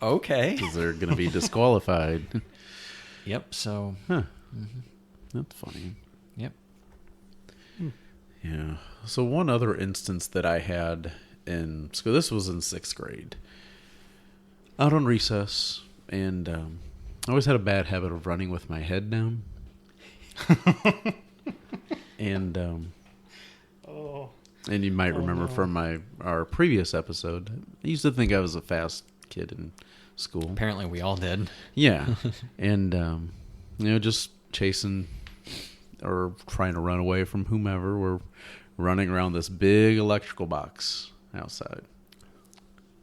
Okay.
Because they're going to be disqualified.
Yep. So.
Huh. That's funny.
Yep.
Yeah. So one other instance that I had in school, this was in 6th grade, out on recess, and I always had a bad habit of running with my head down. And and you might remember from our previous episode, I used to think I was a fast kid in school.
Apparently, we all did.
Yeah. And just chasing or trying to run away from whomever. We're running around this big electrical box outside.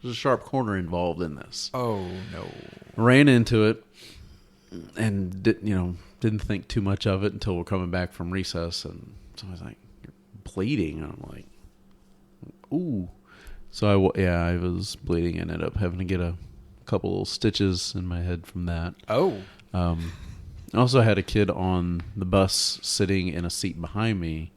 There's a sharp corner involved in this.
Oh no!
Ran into it and didn't think too much of it until we're coming back from recess, and so I was like, "You're bleeding," and I'm like, "Ooh!" So I was bleeding. Ended up having to get a couple little stitches in my head from that.
Oh.
I also had a kid on the bus sitting in a seat behind me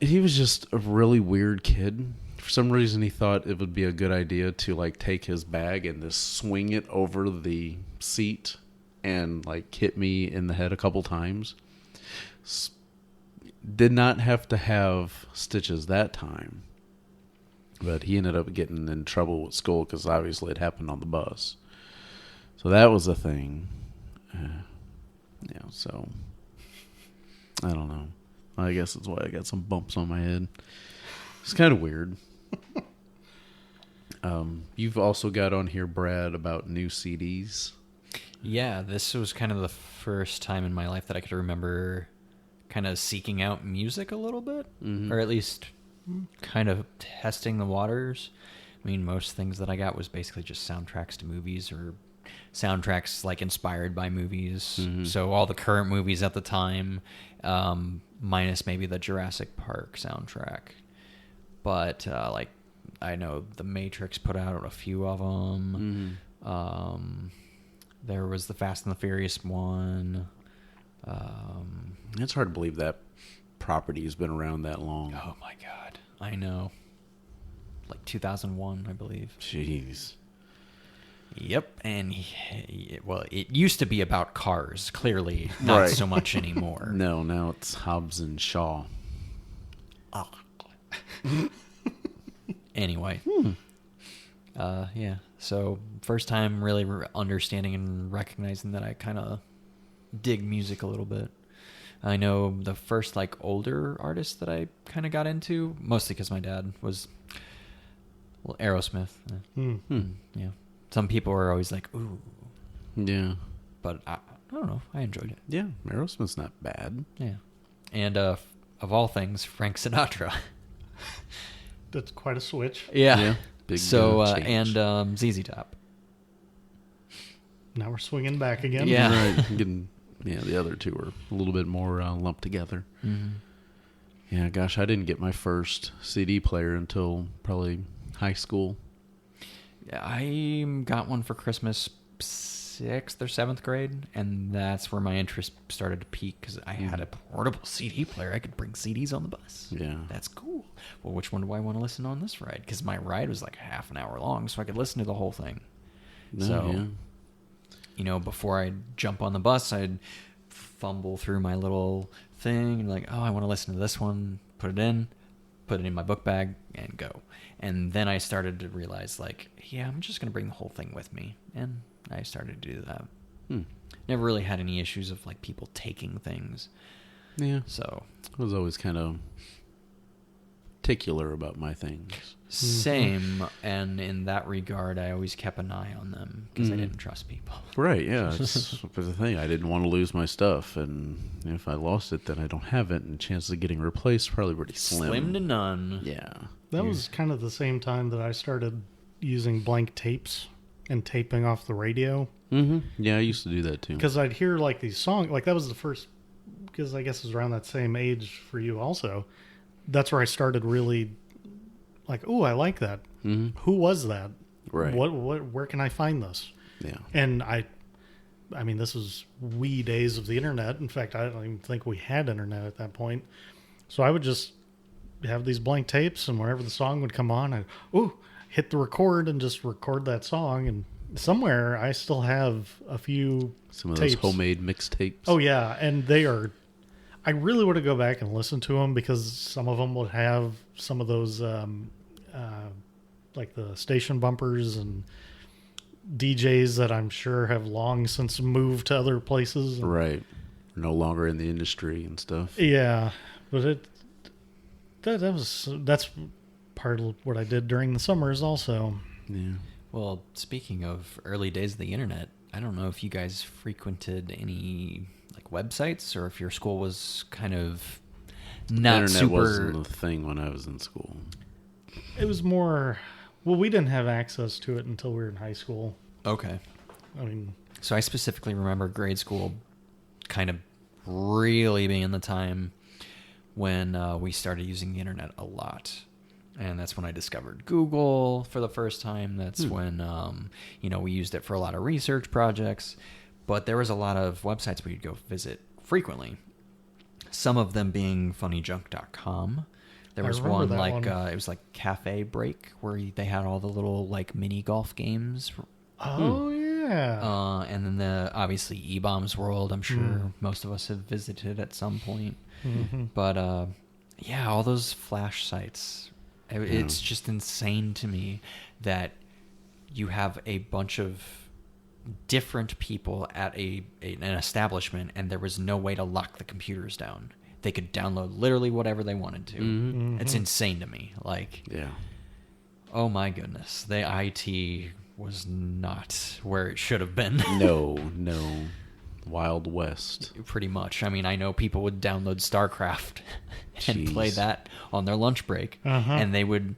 He was just a really weird kid. For some reason, he thought it would be a good idea to like take his bag and just swing it over the seat and like hit me in the head a couple times. Did not have to have stitches that time, but he ended up getting in trouble with school because obviously it happened on the bus. So that was a thing. So I don't know. I guess that's why I got some bumps on my head. It's kind of weird. You've also got on here, Brad, about new CDs.
Yeah, this was kind of the first time in my life that I could remember kind of seeking out music a little bit, or at least kind of testing the waters. I mean, most things that I got was basically just soundtracks to movies or soundtracks like inspired by movies. So all the current movies at the time, minus maybe the Jurassic Park soundtrack. But like I know The Matrix put out a few of them. There was the Fast and the Furious one.
It's hard to believe that property has been around that long.
Oh my God, I know. Like 2001, I believe.
Jeez.
Yep, and it used to be about cars. Clearly, not
Right.
so much anymore.
No, now it's Hobbs and Shaw.
Anyway, yeah. So first time really understanding and recognizing that I kind of dig music a little bit. I know the first like older artist that I kind of got into, mostly because my dad was Aerosmith. Yeah. Some people were always like, "Ooh,"
Yeah.
but I don't know. I enjoyed it.
Yeah, Aerosmith's not bad.
Yeah. And of all things, Frank Sinatra.
That's quite a switch.
Yeah. Big
So
change.
and ZZ Top.
Now we're swinging back again.
Yeah.
Right. The other two are a little bit more lumped together. Yeah, gosh, I didn't get my first CD player until probably high school.
Yeah, I got one for Christmas 6th or 7th grade, and that's where my interest started to peak because I had a portable CD player. I could bring CDs on the bus.
Yeah.
That's cool. Well, which one do I want to listen to on this ride? Because my ride was like half an hour long, so I could listen to the whole thing.
No, yeah.
Before I jump on the bus, I'd fumble through my little thing and like, oh, I want to listen to this one, put it in my book bag, and go. And then I started to realize, like, yeah, I'm just going to bring the whole thing with me. And I started to do that. Never really had any issues of, like, people taking things.
Yeah.
So,
I was always kind of particular about my things.
same. And in that regard, I always kept an eye on them because I didn't trust people.
Right, yeah. That's the thing. I didn't want to lose my stuff. And if I lost it, then I don't have it. And chances of getting replaced probably pretty slim.
Slim to none.
Yeah.
That was kind of the same time that I started using blank tapes and taping off the radio.
Yeah, I used to do that too.
Because I'd hear like these songs, like that was the first, because I guess it was around that same age for you also. That's where I started really like, oh, I like that. Who was that?
Right.
Where can I find this?
Yeah.
And I mean, this was wee days of the internet. In fact, I don't even think we had internet at that point. So I would just have these blank tapes, and whenever the song would come on, I'd hit the record and just record that song. And somewhere I still have a few
Some of
tapes.
those homemade mixtapes.
Oh yeah, and they are. I really want to go back and listen to them because some of them would have some of those, like the station bumpers and DJs that I'm sure have long since moved to other places.
Right. No longer in the industry and stuff.
Yeah, but that's part of what I did during the summers also.
Yeah.
Well, speaking of early days of the internet, I don't know if you guys frequented any like websites or if your school was kind of not
Internet
super.
wasn't a thing when I was in school.
It was more. Well, we didn't have access to it until we were in high school.
Okay.
I mean,
So I specifically remember grade school kind of really being the time when we started using the internet a lot. And that's when I discovered Google for the first time. That's when, we used it for a lot of research projects. But there was a lot of websites we could go visit frequently. some of them being funnyjunk.com. There
I
was
remember
one
that
like
one.
it was like Cafe Break where they had all the little like mini golf games.
Oh yeah.
And then the obviously E-Bombs World, I'm sure most of us have visited at some point. But yeah, all those flash sites. It's just insane to me that you have a bunch of different people at an establishment and there was no way to lock the computers down. They could download literally whatever they wanted to. It's insane to me. Like,
Yeah.
oh my goodness, the IT was not where it should have been.
No. Wild West.
Pretty much. I mean, I know people would download StarCraft and play
Jeez.
that on their lunch break, and they would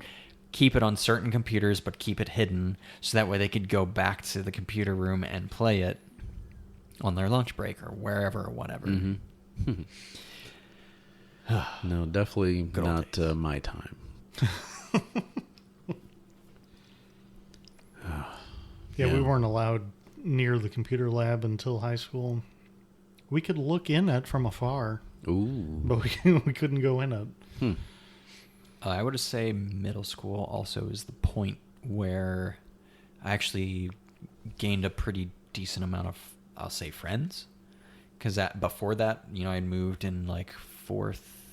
keep it on certain computers, but keep it hidden so that way they could go back to the computer room and play it on their lunch break or wherever or whatever.
No, definitely
old
not
days.
my time.
Yeah, we
Yeah.
weren't allowed near the computer lab until high school. We could look in it from afar,
Ooh.
but we couldn't go in it.
I would say middle school also is the point where I actually gained a pretty decent amount of, I'll say, friends. Because before that, I moved in like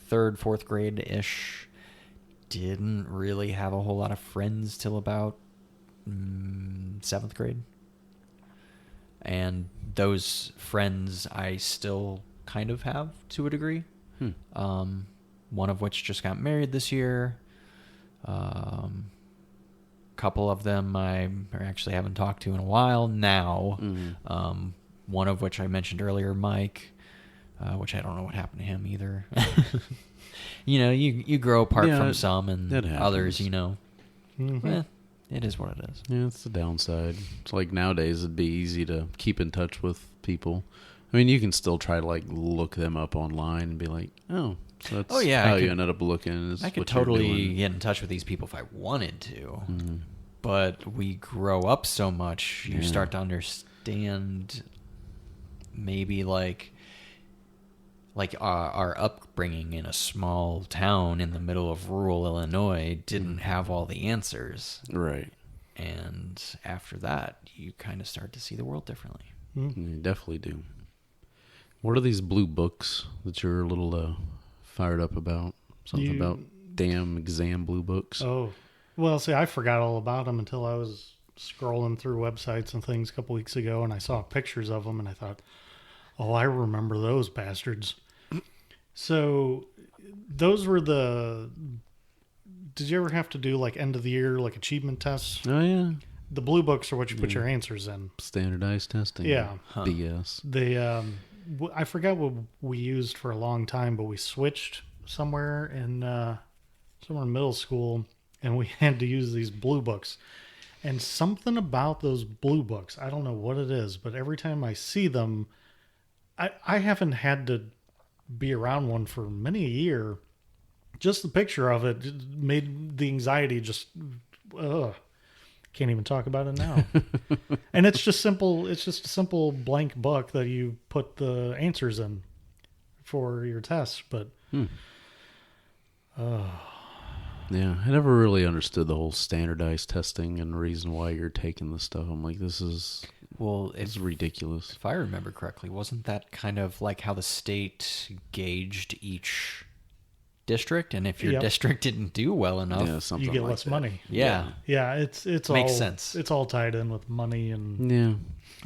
third, fourth grade-ish. Didn't really have a whole lot of friends till about 7th grade. And those friends I still kind of have to a degree. One of which just got married this year. Couple of them I actually haven't talked to in a while now. One of which I mentioned earlier, Mike, which I don't know what happened to him either. You grow apart
Yeah,
from some, and
that
others,
Mhm.
it is what it is.
Yeah, it's the downside. It's like nowadays it'd be easy to keep in touch with people. I mean, you can still try to like look them up online and be like, oh, so that's
Oh, yeah,
how
I
you
could-
ended up looking. Is
I could
what you're
totally
doing.
get in touch with these people if I wanted to. But we grow up so much, you
Yeah.
start to understand maybe like our upbringing in a small town in the middle of rural Illinois didn't have all the answers.
Right.
And after that, you kind of start to see the world differently.
You definitely do. What are these blue books that you're a little fired up about? Something about damn exam blue books.
Oh, well, see, I forgot all about them until I was scrolling through websites and things a couple weeks ago, and I saw pictures of them, and I thought, oh, I remember those bastards. So those were the... Did you ever have to do, like, end of the year, like, achievement tests?
Oh, yeah.
The blue books are what you put your answers in.
Standardized testing.
Yeah.
BS.
They, I forgot what we used for a long time, but we switched somewhere in middle school, and we had to use these blue books. And something about those blue books, I don't know what it is, but every time I see them, I haven't had to be around one for many a year. Just the picture of it made the anxiety just, can't even talk about it now. And it's just simple. It's just a simple blank book that you put the answers in for your tests. But
Yeah, I never really understood the whole standardized testing and the reason why you're taking this stuff. I'm like, this is ridiculous.
If I remember correctly, wasn't that kind of like how the state gauged each district? And if your
Yep.
district didn't do well enough,
Yeah, something
you get
like
less
that.
money.
yeah.
Yeah, it's
Makes
all
sense.
It's all tied in with money and
Yeah.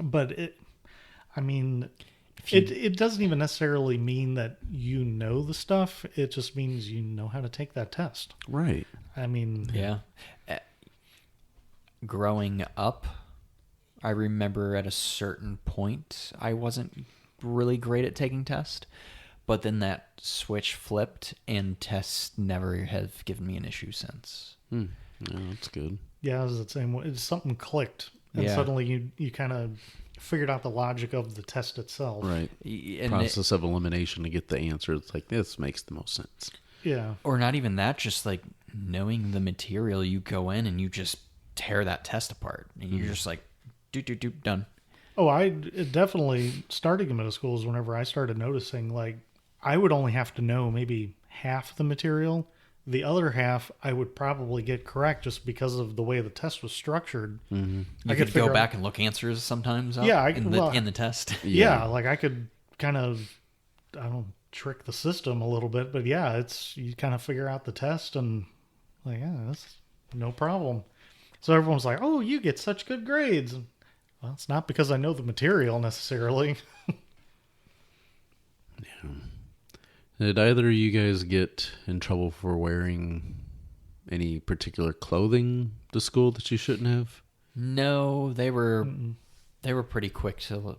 but it doesn't even necessarily mean that you know the stuff. It just means you know how to take that test.
Right.
I mean,
Yeah. Growing up, I remember at a certain point, I wasn't really great at taking tests, but then that switch flipped and tests never have given me an issue since.
Yeah, that's good.
yeah, it's the same way. It's something clicked, and
Yeah.
suddenly you kind of figured out the logic of the test itself.
Right.
And
Process of elimination to get the answer. It's like, this makes the most sense.
Yeah.
or not even that, just like knowing the material, you go in and you just tear that test apart. And you're just like, done.
Oh, it definitely starting in middle school is whenever I started noticing, like, I would only have to know maybe half the material. The other half I would probably get correct just because of the way the test was structured.
You
I
could go
figure
back
out-
and look answers sometimes up
Yeah,
in the test.
Yeah, like I could kind of, I don't know, trick the system a little bit, but yeah, it's, you kind of figure out the test and like, yeah, that's no problem. So everyone's like, oh, you get such good grades. Well, it's not because I know the material necessarily.
Did either of you guys get in trouble for wearing any particular clothing to school that you shouldn't have?
No, they were pretty quick to.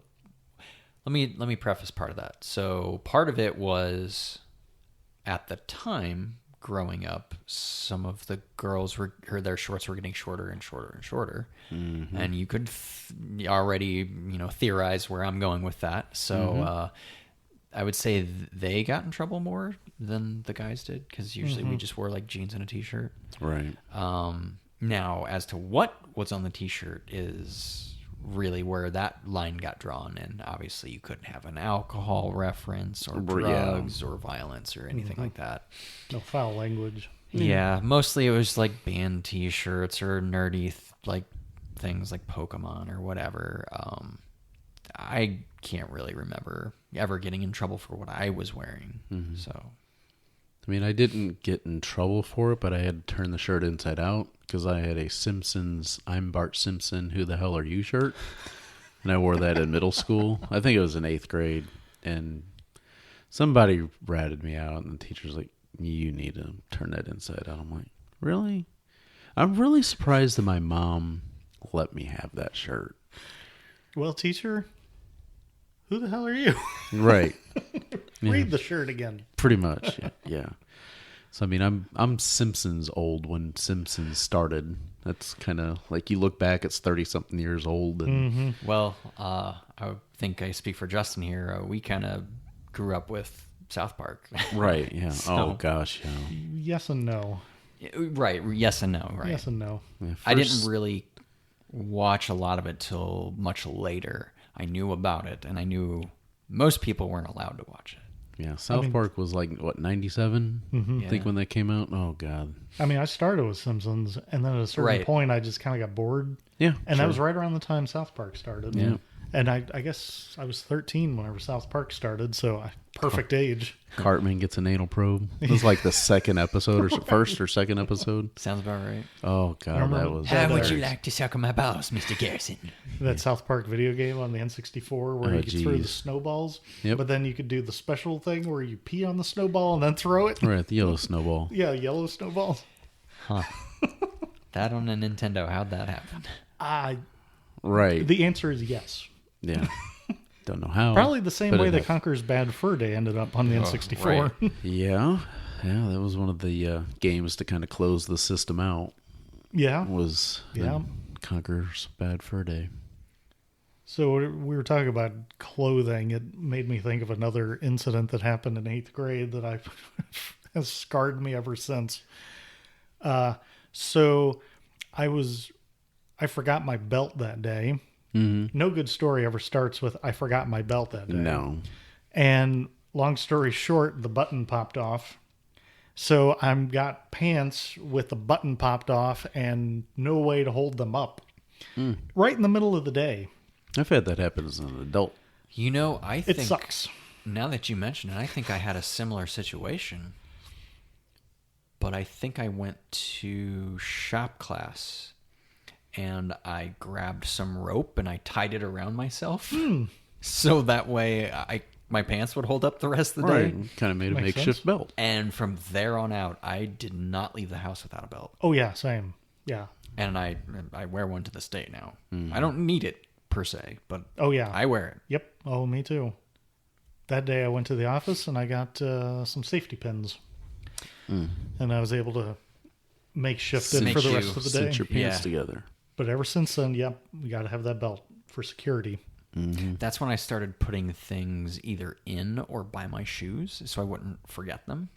Let me preface part of that. So part of it was, at the time growing up, some of the girls their shorts were getting shorter and shorter and shorter, and you could already theorize where I'm going with that. So I would say they got in trouble more than the guys did, because usually we just wore like jeans and a t-shirt.
Right.
Now, as to what was on the t-shirt is really where that line got drawn, and obviously you couldn't have an alcohol reference or drugs or violence or anything like that.
No foul language.
Yeah, mostly it was like band t-shirts or nerdy like things like Pokemon or whatever. I can't really remember ever getting in trouble for what I was wearing. So,
I mean, I didn't get in trouble for it, but I had to turn the shirt inside out because I had a Simpsons, I'm Bart Simpson, who the hell are you shirt? And I wore that in middle school. I think it was in 8th grade. And somebody ratted me out, and the teacher's like, you need to turn that inside out. I'm like, really? I'm really surprised that my mom let me have that shirt.
Well, teacher, who the hell are you?
Right.
Read the shirt again.
Pretty much. Yeah. So I mean, I'm Simpsons old when Simpsons started. That's kind of like you look back, it's 30-something years old. And
well, I think I speak for Justin here. We kind of grew up with South Park.
Right. Yeah.
So-
Oh gosh. Yeah.
Yes and no.
Right. Yes and no. Right.
Yes and no.
Yeah,
I didn't
first-
really watch a lot of it till much later. I knew about it, and I knew most people weren't allowed to watch it.
Yeah. South Park was like what 97? I think
Yeah.
when that came out. Oh god.
I mean, I started with Simpsons, and then at a certain
Right.
point, I just kind of got bored.
Yeah.
And
sure.
that was right around the time South Park started.
Yeah.
And I guess I was 13 whenever South Park started, so perfect age.
Cartman gets an anal probe. It was like the second episode, or first or second episode.
Sounds about right.
Oh god,
Remember
that was.
How would you
like to suck on my balls, Mr. Garrison?
That South Park video game on the N64 where
Oh,
you could throw the
geez.
snowballs,
Yep.
but then you could do the special thing where you pee on the snowball and then throw it.
Right, the yellow snowball.
Yeah, yellow snowballs.
That on a Nintendo. How'd that happen?
Right.
The answer is yes.
Yeah. Don't know how.
Probably the same
but
way
it
that
happened.
Conker's Bad Fur Day ended up on the N64.
right.
Yeah. Yeah, that was one of the games to kind of close the system out.
Yeah.
Was
Yeah.
Conker's Bad Fur Day.
So we were talking about clothing. It made me think of another incident that happened in 8th grade that has scarred me ever since. So I forgot my belt that day.
Mm-hmm.
No good story ever starts with I forgot my belt that day.
No.
And long story short, the button popped off. So I've got pants with the button popped off and no way to hold them up. Right in the middle of the day.
I've had that happen as an adult.
You know, I
It
think
sucks.
now that you mention it, I think I had a similar situation. But I think I went to shop class and I grabbed some rope and I tied it around myself. So that way my pants would hold up the rest of the day.
Right. Kind of made a
Makes
makeshift
sense.
belt.
And from there on out, I did not leave the house without a belt.
Oh, yeah, same. Yeah.
And I wear one to this day now. I don't need it per se, but
Oh, yeah.
I wear it.
Yep. Oh, me too. That day I went to the office and I got some safety pins. And I was able to makeshift it
Makes
for the
you
rest of the day.
Cinch your pants
Yeah.
together.
But ever since then, yep, we got to have that belt for security.
That's when I started putting things either in or by my shoes so I wouldn't forget them.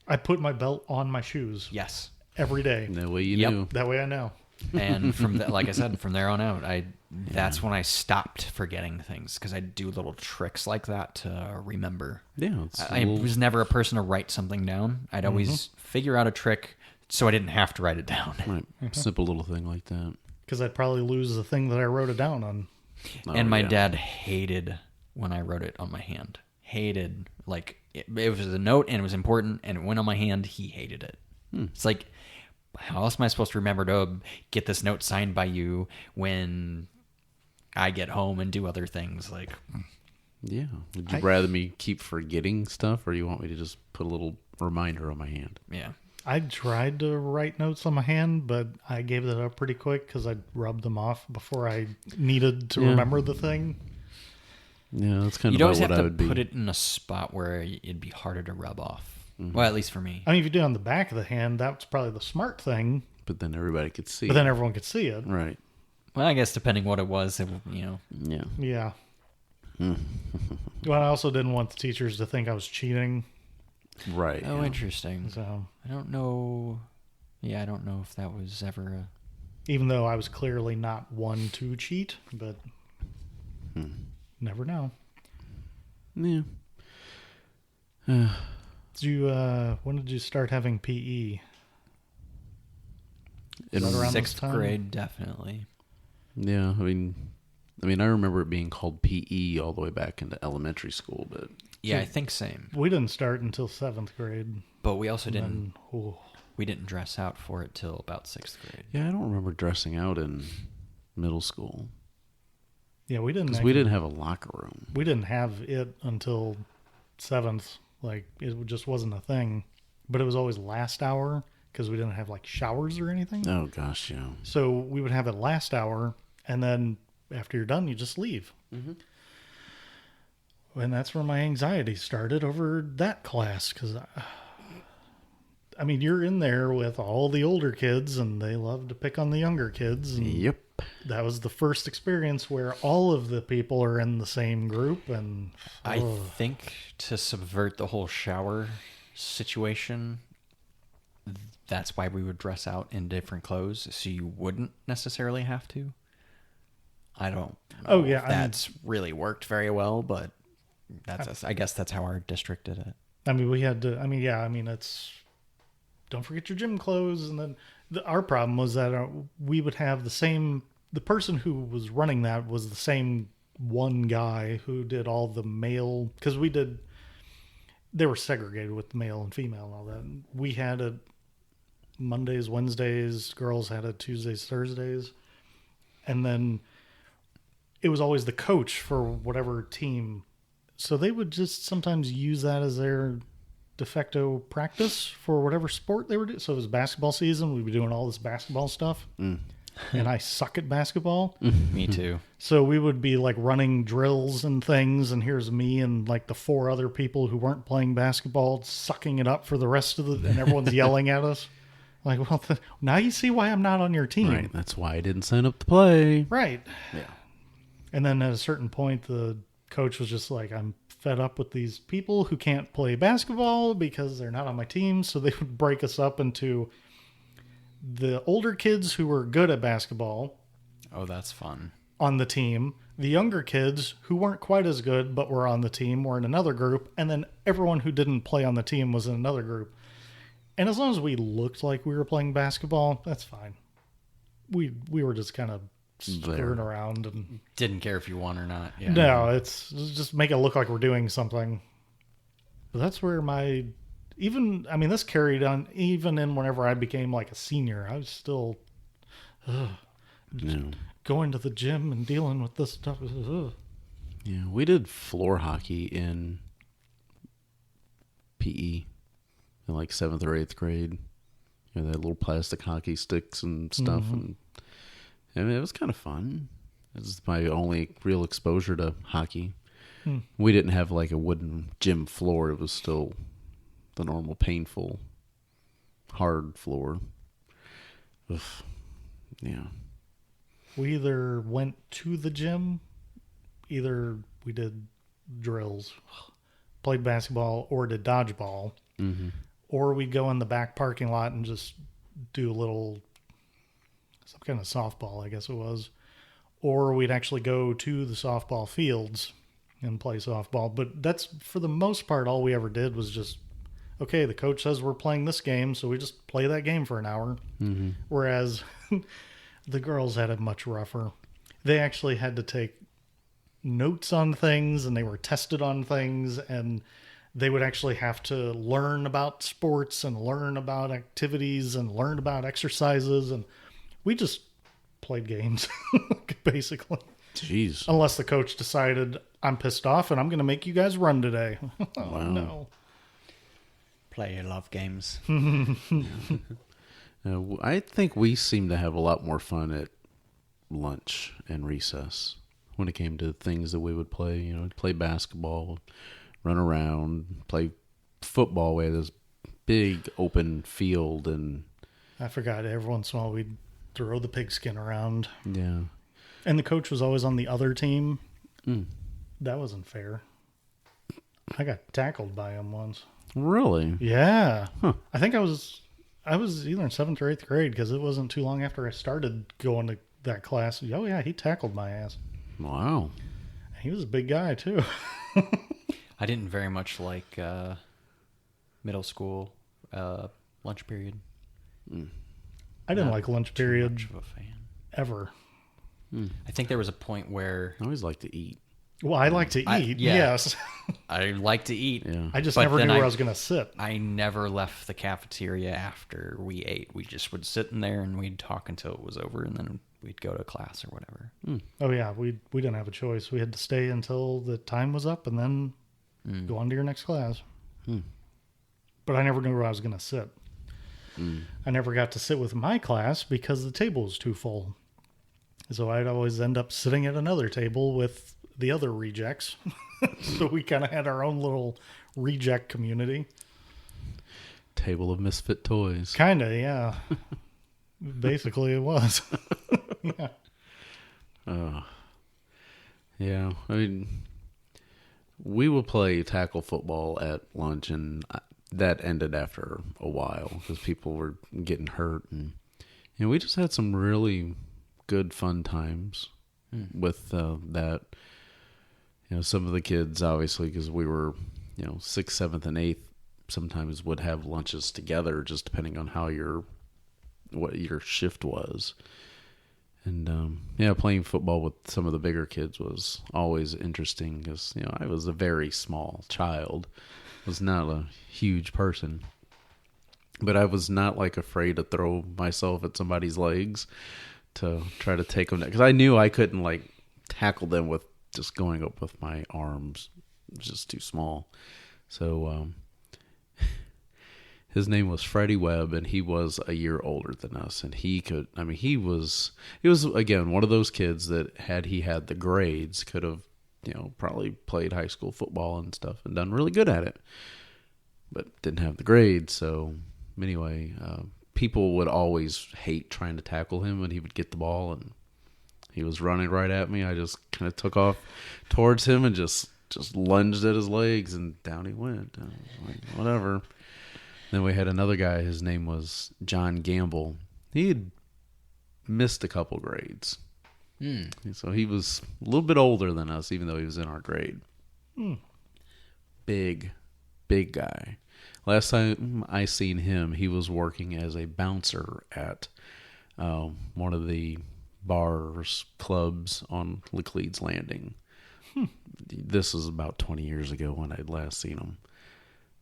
I put my belt on my shoes
Yes.
every day.
And that way you
Yep.
knew.
That way I know.
And from like I said, from there on out, that's when I stopped forgetting things because I do little tricks like that to remember.
Yeah, it's
I was never a person to write something down. I'd always figure out a trick so I didn't have to write it down.
right, simple little thing like that.
Because I'd probably lose the thing that I wrote it down on.
And my
yeah.
dad hated when I wrote it on my hand. Hated. Like, it was a note and it was important and it went on my hand. He hated it. It's like, how else am I supposed to remember to get this note signed by you when I get home and do other things? Like,
Yeah. Would you rather me keep forgetting stuff, or you want me to just put a little reminder on my hand?
yeah.
I tried to write notes on my hand, but I gave that up pretty quick because I'd rubbed them off before I needed to remember the thing.
Yeah, that's kind
You'd
of
always
what
have
I
to
would be.
put it in a spot where it'd be harder to rub off. Well, at least for me.
I mean, if you do it on the back of the hand, that's probably the smart thing,
But then everybody could see.
but then everyone could see it.
Right.
Well, I guess depending what it was,
Yeah.
Yeah. Well, I also didn't want the teachers to think I was cheating.
Right.
Oh,
yeah.
interesting.
So
I don't know. Yeah, I don't know if that was ever a...
even though I was clearly not one to cheat, but never know.
Yeah.
Did you, when did you start having PE?
In
that around this
Sixth
time?
grade, definitely.
Yeah, I mean, I remember it being called PE all the way back into elementary school, but
Yeah, I think same.
We didn't start until 7th grade.
But we also
And
didn't...
then, oh,
We didn't dress out for it till about 6th grade.
yeah, I don't remember dressing out in middle school
yeah, we didn't.
because we didn't have a locker room.
We didn't have it until 7th. Like, it just wasn't a thing. But it was always last hour because we didn't have, like, showers or anything.
Oh gosh, yeah.
So we would have it last hour, and then after you're done, you just leave. And that's where my anxiety started over that class because, I mean, you're in there with all the older kids, and they love to pick on the younger kids. And
Yep.
that was the first experience where all of the people are in the same group, and
I think to subvert the whole shower situation, that's why we would dress out in different clothes, so you wouldn't necessarily have to. I don't know
Oh, yeah,
if
I mean-
that's really worked very well, but I guess that's how our district did it.
I mean, we had to. I mean, yeah. I mean, it's don't forget your gym clothes, and then our problem was that we would have the same. The person who was running that was the same one guy who did all the male because we did. They were segregated with male and female and all that. And we had it Mondays, Wednesdays. Girls had it Tuesdays, Thursdays, and then it was always the coach for whatever team. So they would just sometimes use that as their de facto practice for whatever sport they were doing. So it was basketball season. We'd be doing all this basketball stuff. And I suck at basketball.
Me too.
So we would be like running drills and things. And here's me and like the 4 other people who weren't playing basketball sucking it up for the rest of the, and everyone's yelling at us. Like, well, now you see why I'm not on your team.
Right. That's why I didn't sign up to play.
Right.
Yeah.
And then at a certain point, the coach was just like, I'm fed up with these people who can't play basketball because they're not on my team. So they would break us up into the older kids who were good at basketball
Oh, that's fun.
on the team, the younger kids who weren't quite as good but were on the team were in another group, and then everyone who didn't play on the team was in another group. And as long as we looked like we were playing basketball, that's fine. We were just kind of screwing around and
Didn't care if you won or not. Yeah.
no, it's just make it look like we're doing something. But that's where this carried on even in whenever I became like a senior. I was still
Yeah.
going to the gym and dealing with this stuff.
Yeah. We did floor hockey in PE in like 7th or 8th grade. You know, they had little plastic hockey sticks and stuff. And I mean, it was kind of fun. It was my only real exposure to hockey. We didn't have like a wooden gym floor. It was still the normal painful, hard floor. Ugh. Yeah.
We either went to the gym, either we did drills, played basketball, or did dodgeball, or we'd go in the back parking lot and just do a little some kind of softball, I guess it was. Or we'd actually go to the softball fields and play softball. But that's, for the most part, all we ever did was just, okay, the coach says we're playing this game, so we just play that game for an hour. Mm-hmm. Whereas the girls had it much rougher. They actually had to take notes on things, and they were tested on things, and they would actually have to learn about sports and learn about activities and learn about exercises. And we just played games, basically.
Jeez.
Unless the coach decided, I'm pissed off and I'm going to make you guys run today. Oh,
Wow.
no.
Play your love games.
I think we seem to have a lot more fun at lunch and recess when it came to things that we would play. You know, play basketball, run around, play football. We had this big open field, and
I forgot, every once in a while we'd throw the pigskin around.
yeah.
And the coach was always on the other team. That wasn't fair. I got tackled by him once.
Really?
Yeah.
Huh.
I think I was either in 7th or 8th grade, because it wasn't too long after I started going to that class. Oh, yeah, he tackled my ass.
Wow.
He was a big guy, too.
I didn't very much like middle school lunch period.
I didn't
Not
like lunch
too
period
much of a fan.
ever.
I think there was a point where
I always like to eat.
Well, I like to eat,
yeah.
yes.
I like to eat.
Yeah.
I just
But
never
then
knew where I was going to sit.
I never left the cafeteria after we ate. We just would sit in there and we'd talk until it was over, and then we'd go to class or whatever.
Oh, yeah, we didn't have a choice. We had to stay until the time was up and then go on to your next class. But I never knew where I was going to sit. I never got to sit with my class because the table was too full. So I'd always end up sitting at another table with the other rejects. So we kind of had our own little reject community.
Table of misfit toys.
Kind of, yeah. Basically, it was. Yeah.
Yeah. I mean, we would play tackle football at lunch, and that ended after a while because people were getting hurt, and we just had some really good fun times with that. You know, some of the kids, obviously, because we were, 6th, 7th, and 8th, sometimes would have lunches together, just depending on what your shift was. And playing football with some of the bigger kids was always interesting because I was a very small child, was not a huge person, but I was not afraid to throw myself at somebody's legs to try to take them down, because I knew I couldn't tackle them with just going up with my arms. It was just too small. So his name was Freddie Webb, and he was a year older than us, and he was again one of those kids that had the grades could have probably played high school football and stuff and done really good at it, but didn't have the grades. So anyway, people would always hate trying to tackle him when he would get the ball and he was running right at me. I just kind of took off towards him and just lunged at his legs, and down he went. I was like, whatever. Then we had another guy. His name was John Gamble. He had missed a couple grades. So he was a little bit older than us, even though he was in our grade. Big guy. Last time I seen him, he was working as a bouncer at one of the clubs on Laclede's Landing. This was about 20 years ago when I'd last seen him.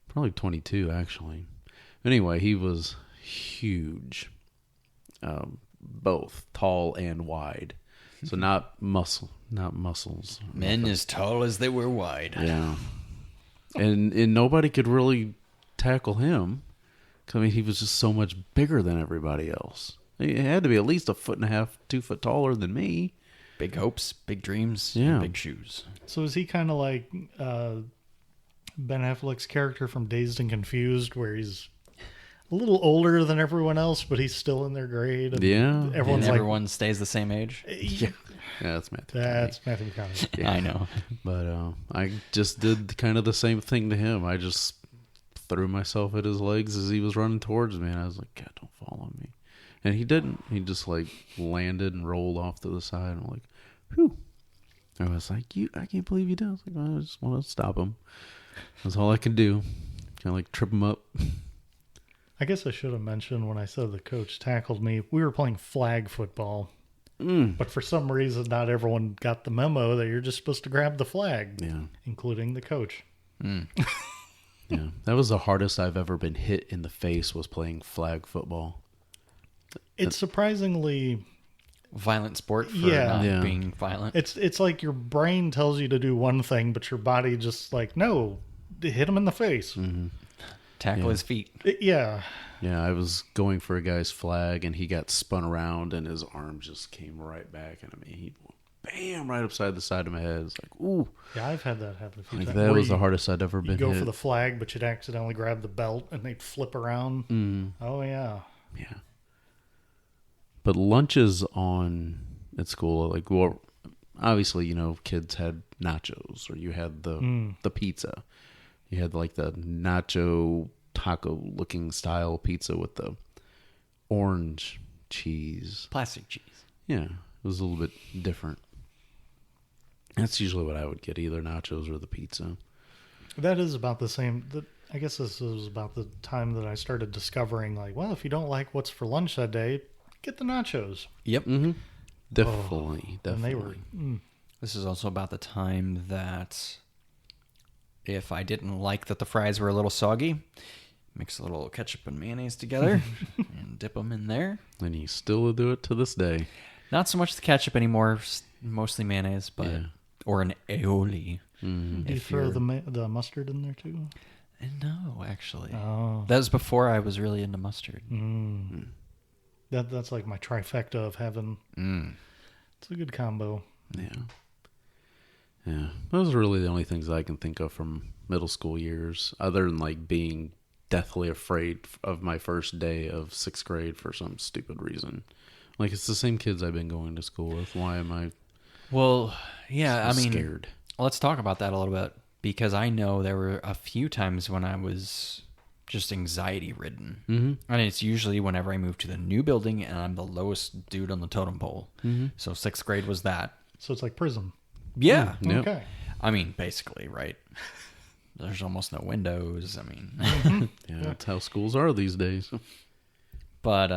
Probably 22, actually. Anyway, he was huge. Both tall and wide. So not muscles.
Men as tall as they were wide.
Yeah. And nobody could really tackle him. 'Cause, he was just so much bigger than everybody else. He had to be at least 1.5 feet, 2 foot taller than me.
Big hopes, big dreams,
Yeah.
and big shoes.
So is he kind of like Ben Affleck's character from Dazed and Confused, where he's a little older than everyone else, but he's still in their grade? And
Yeah.
Everyone's
And
like,
everyone stays the same age.
Yeah, that's Matthew.
that's Matthew McConaughey.
Yeah.
I know.
But I just did kind of the same thing to him. I just threw myself at his legs as he was running towards me, and I was like, God, don't fall on me. And he didn't. He just like landed and rolled off to the side. I'm like, whew. I was like, I can't believe you did. I was like, I just want to stop him. That's all I could do. Kind of like trip him up.
I guess I should have mentioned when I said the coach tackled me, we were playing flag football. But for some reason, not everyone got the memo that you're just supposed to grab the flag,
Yeah.
including the coach.
Yeah. That was the hardest I've ever been hit in the face, was playing flag football.
It's surprisingly,
Violent sport for
Yeah.
not
Yeah.
being violent.
it's like your brain tells you to do one thing, but your body just like, no, hit him in the face.
Tackle his feet.
Yeah.
Yeah, I was going for a guy's flag, and he got spun around, and his arm just came right back into me. He bam, right upside the side of my head. It's like, ooh.
Yeah, I've had that happen a few
Like,
times.
that
Where
was the
you-
hardest I'd ever
You
been
go
hit.
for the flag, but you'd accidentally grab the belt and they'd flip around. Oh, yeah.
Yeah. But lunches at school, like, well, obviously, kids had nachos, or you had the pizza. You had like the nacho taco looking style pizza with the orange cheese.
Plastic cheese.
Yeah, it was a little bit different. That's usually what I would get, either nachos or the pizza.
That is about the same. I guess this was about the time that I started discovering, like, well, if you don't like what's for lunch that day, get the nachos.
Yep.
Definitely,
And they
definitely.
were,
This is also about the time that if I didn't like that the fries were a little soggy, mix a little ketchup and mayonnaise together and dip them in there.
And you still do it to this day.
Not so much the ketchup anymore, mostly mayonnaise, but
Yeah.
or an aioli.
do you
If
throw
you're-
the mustard in there too?
No, actually.
Oh,
That was before I was really into mustard.
that's like my trifecta of heaven. It's a good combo.
Yeah. Yeah. Those are really the only things I can think of from middle school years, other than like being deathly afraid of my first day of 6th grade for some stupid reason. Like, it's the same kids I've been going to school with. Why am I
Well, yeah,
so
I mean,
scared?
let's talk about that a little bit, because I know there were a few times when I was just anxiety ridden. And it's usually whenever I move to the new building and I'm the lowest dude on the totem pole. So 6th grade was that.
So it's like prison.
Yeah.
Yep.
Okay.
I mean, basically, right? There's almost no windows. I mean,
Yeah, that's how schools are these days.
but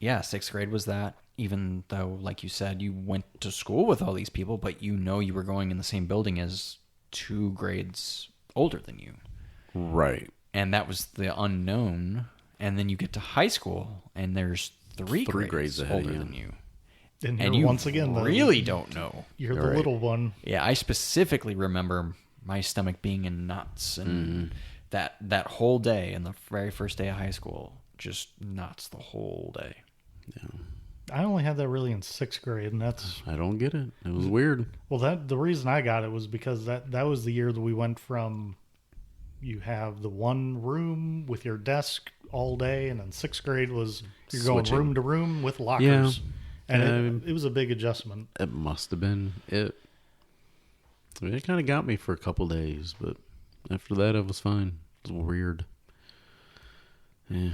yeah, 6th grade was that. Even though, like you said, you went to school with all these people, but you were going in the same building as 2 grades older than you.
Right.
And that was the unknown. And then you get to high school, and there's 3
grades
grades
ahead of
older
you.
than you.
And,
And
you're
you
once again,
really don't know.
you're the
Right.
little one.
Yeah, I specifically remember my stomach being in knots, and that whole day, and the very first day of high school, just knots the whole day.
I only had that really in 6th grade, and that's
I don't get it. It was weird.
well. The reason I got it was because that was the year that we went from you have the one room with your desk all day, and then 6th grade was you're going
Switching.
room to room with lockers,
Yeah.
and
Yeah.
it was a big adjustment.
It must have been it. I mean, it kind of got me for a couple days, but after that, it was fine. It was weird. Yeah.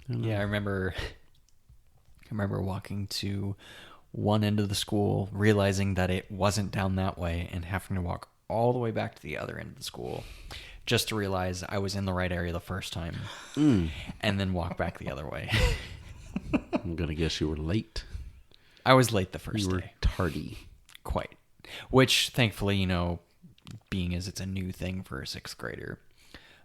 Yeah, I remember walking to one end of the school, realizing that it wasn't down that way, and having to walk all the way back to the other end of the school just to realize I was in the right area the first time, and then walk back the other way.
I'm going to guess you were late.
I was late the
You
first
were
day.
tardy.
Quite. Which, thankfully, being as it's a new thing for a 6th grader,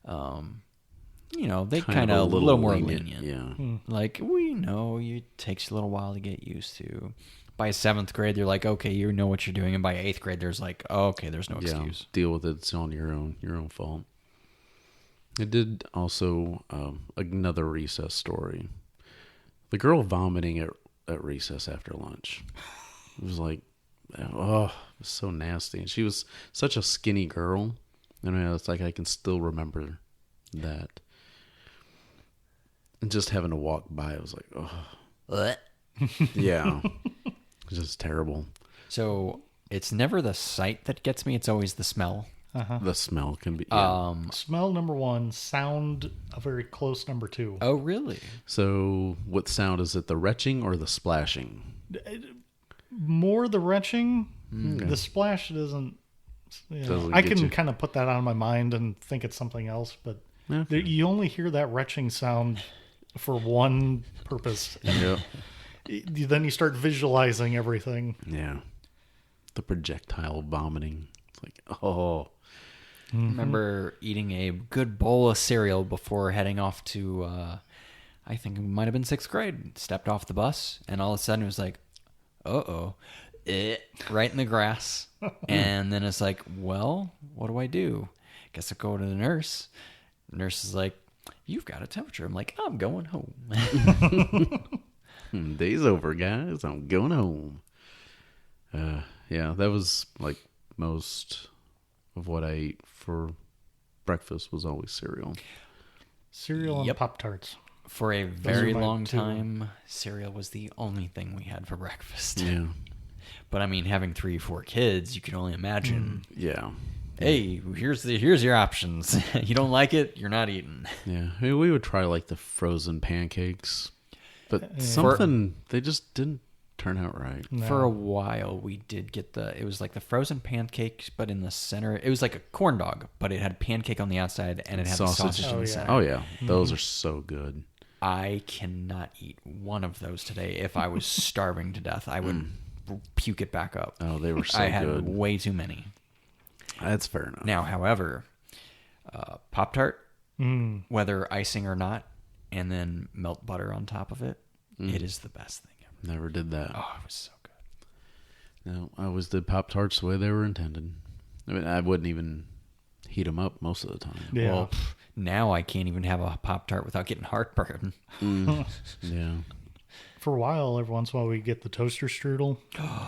they kind of a little more lenient.
Yeah.
Like, we know it takes a little while to get used to. By 7th grade, they're like, okay, you know what you're doing. And by 8th grade, there's like, oh, okay, there's no
Yeah.
excuse.
Deal with it. It's on your own fault. I did also another recess story. The girl vomiting at recess after lunch. It was like, oh, it was so nasty. And she was such a skinny girl. I mean, it's like I can still remember that. And just having to walk by, I was like, oh, yeah. It was just terrible.
So it's never the sight that gets me. It's always the smell.
The smell can be.
Smell number 1, sound a very close number 2.
Oh, really?
So, what sound is it? The retching or the splashing?
More the retching. The splash doesn't.
Doesn't
I
get
can
you.
kind of put that out of my mind and think it's something else, but
Okay.
you only hear that retching sound for one purpose.
Yep.
Then you start visualizing everything.
Yeah. The projectile vomiting. It's like, oh.
Remember eating a good bowl of cereal before heading off to, I think it might have been 6th grade. Stepped off the bus, and all of a sudden it was like, uh-oh. Right in the grass. And then it's like, well, what do I do? Guess I go to the nurse. The nurse is like, you've got a temperature. I'm like, I'm going home.
Day's over, guys. I'm going home. Yeah, that was like most of what I ate for breakfast was always cereal.
Cereal and
Yep.
Pop-Tarts.
For a very
my
long
two.
time, cereal was the only thing we had for breakfast.
Yeah.
But I mean, having 3 or 4 kids, you can only imagine.
Yeah.
Hey, here's your options. You don't like it, you're not eating.
Yeah. I mean, we would try like the frozen pancakes, but something, they just didn't turn out right.
For a while, we did get it was like the frozen pancakes, but in the center, it was like a corn dog, but it had pancake on the outside and it had the sausage in the
yeah.
center.
Oh, yeah. Those are so good.
I cannot eat one of those today. If I was starving to death, I would puke it back up.
Oh, they were so
I had
good.
way too many.
That's fair enough.
Now, however, Pop-Tart, whether icing or not, and then melt butter on top of it, it is the best thing ever.
Never did that.
Oh, it was so good.
No, I always did Pop-Tarts the way they were intended. I mean, I wouldn't even heat them up most of the time.
Yeah.
Well, now I can't even have a Pop-Tart without getting heartburn.
Yeah.
For a while, every once in a while, we get the toaster strudel.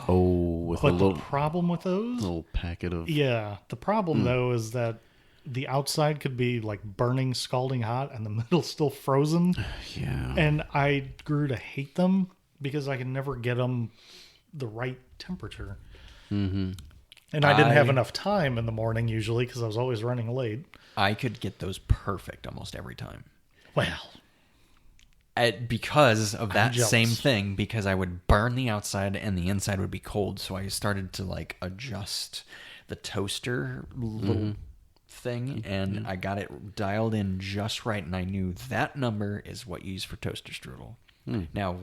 Oh, with a
But the
little
problem with those,
packet of...
yeah, the problem though is that the outside could be like burning, scalding hot, and the middle's still frozen.
Yeah.
And I grew to hate them because I could never get them the right temperature. Mm-hmm. And I didn't have enough time in the morning usually because I was always running late.
I could get those perfect almost every time.
Well,
Because of that
jealous.
same thing, because I would burn the outside and the inside would be cold. So I started to like adjust the toaster little thing, and I got it dialed in just right. And I knew that number is what you use for toaster strudel. Now,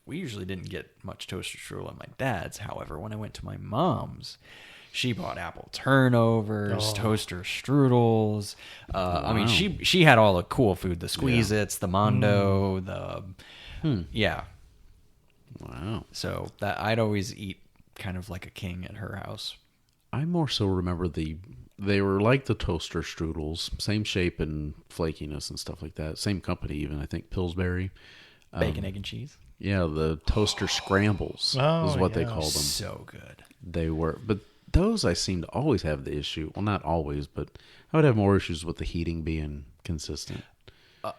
we usually didn't get much toaster strudel at my dad's. However, when I went to my mom's, she bought apple turnovers, toaster strudels. I mean, she had all the cool food: the Squeeze-Its, the Mondo, yeah.
Wow.
So that I'd always eat kind of like a king at her house.
I more so remember they were like the toaster strudels, same shape and flakiness and stuff like that. Same company even, I think Pillsbury.
Bacon, egg, and cheese.
Yeah, the toaster scrambles is what they
yeah.
called them.
So good.
They were, but those I seem to always have the issue. Well, not always, but I would have more issues with the heating being consistent.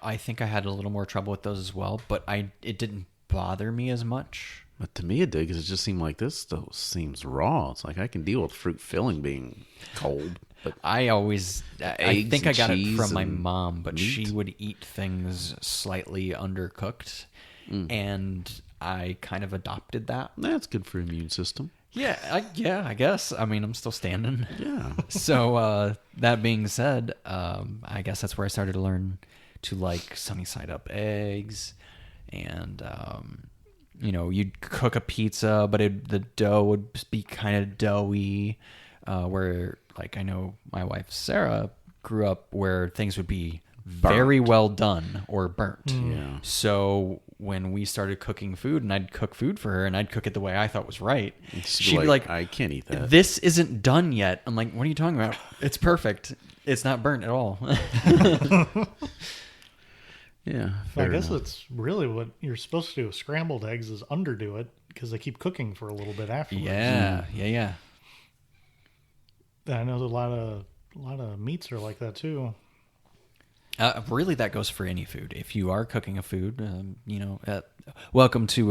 I think I had a little more trouble with those as well, but it didn't bother me as much.
But to me it did, because it just seemed like this stuff seems raw. It's like I can deal with fruit filling being cold, but
I
Eggs
think I
and
got it
cheese
from my
and
mom, but she
meat?
would eat things slightly undercooked, and I kind of adopted that.
that's good for immune system.
Yeah, I guess. I mean, I'm still standing.
Yeah.
So that being said, I guess that's where I started to learn to like sunny side up eggs, and you'd cook a pizza, but the dough would be kind of doughy. Where like I know my wife Sarah grew up where things would be very well done or burnt.
Yeah.
So when we started cooking food, and I'd cook food for her, and I'd cook it the way I thought was right, she'd be like,
I can't eat that.
"This isn't done yet." I'm like, "What are you talking about? It's perfect. It's not burnt at all."
Yeah.
I
fair
guess
enough.
it's really what you're supposed to do with scrambled eggs is underdo it because they keep cooking for a little bit afterwards.
yeah.
I know a lot of meats are like that too.
Really, that goes for any food. If you are cooking a food, welcome to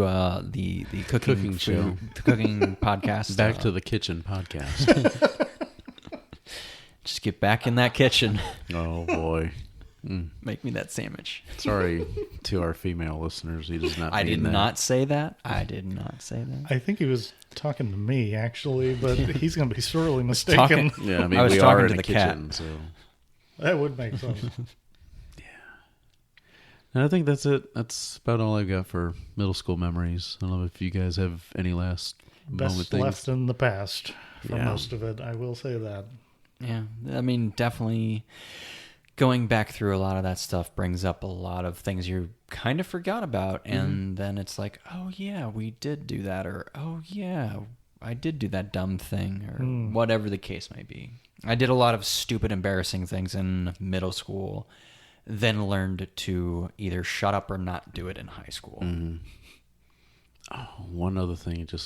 the cooking
show.
the cooking podcast.
Back to the kitchen podcast.
Just get back in that kitchen.
Oh boy.
Make me that sandwich.
Sorry to our female listeners. He does not.
I
mean
did
that.
not say that. I did not say that.
I think he was talking to me, actually, but he's going to be sorely mistaken.
talking-
Yeah, I mean
I was
we
talking
are
to
in a
the cat.
kitchen, so.
That would make sense.
And I think that's it. That's about all I've got for middle school memories. I don't know if you guys have any last moment
Best
things.
left in the past for
Yeah.
most of it. I will say that.
Yeah, I mean, definitely going back through a lot of that stuff brings up a lot of things you kind of forgot about. And then it's like, oh, yeah, we did do that. Or, oh, yeah, I did do that dumb thing. Or whatever the case may be. I did a lot of stupid, embarrassing things in middle school, then learned to either shut up or not do it in high school.
Oh, one other thing, I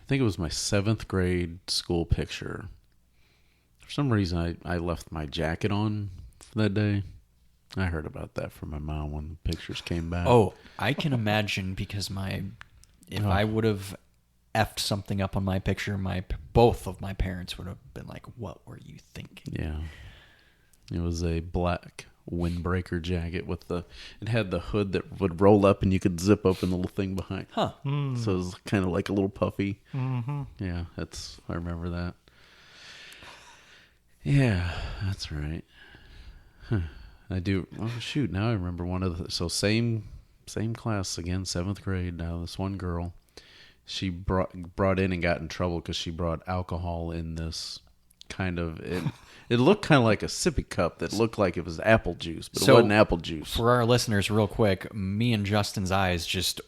think it was my 7th grade school picture. For some reason, I left my jacket on for that day. I heard about that from my mom when the pictures came back.
Oh, I can imagine because if I would have effed something up on my picture, both of my parents would have been like, "What were you thinking?"
Yeah. It was a black windbreaker jacket it had the hood that would roll up and you could zip open the little thing behind.
Huh.
So it was kind of like a little puffy.
Mm-hmm.
Yeah, I remember that. Yeah, that's right. Huh. I do. Oh shoot! Now I remember one of the. So same class again, 7th grade. Now this one girl, she brought in and got in trouble because she brought alcohol in this kind of it looked kind of like a sippy cup that looked like it was apple juice, but it wasn't apple juice.
For our listeners, real quick, me and Justin's eyes just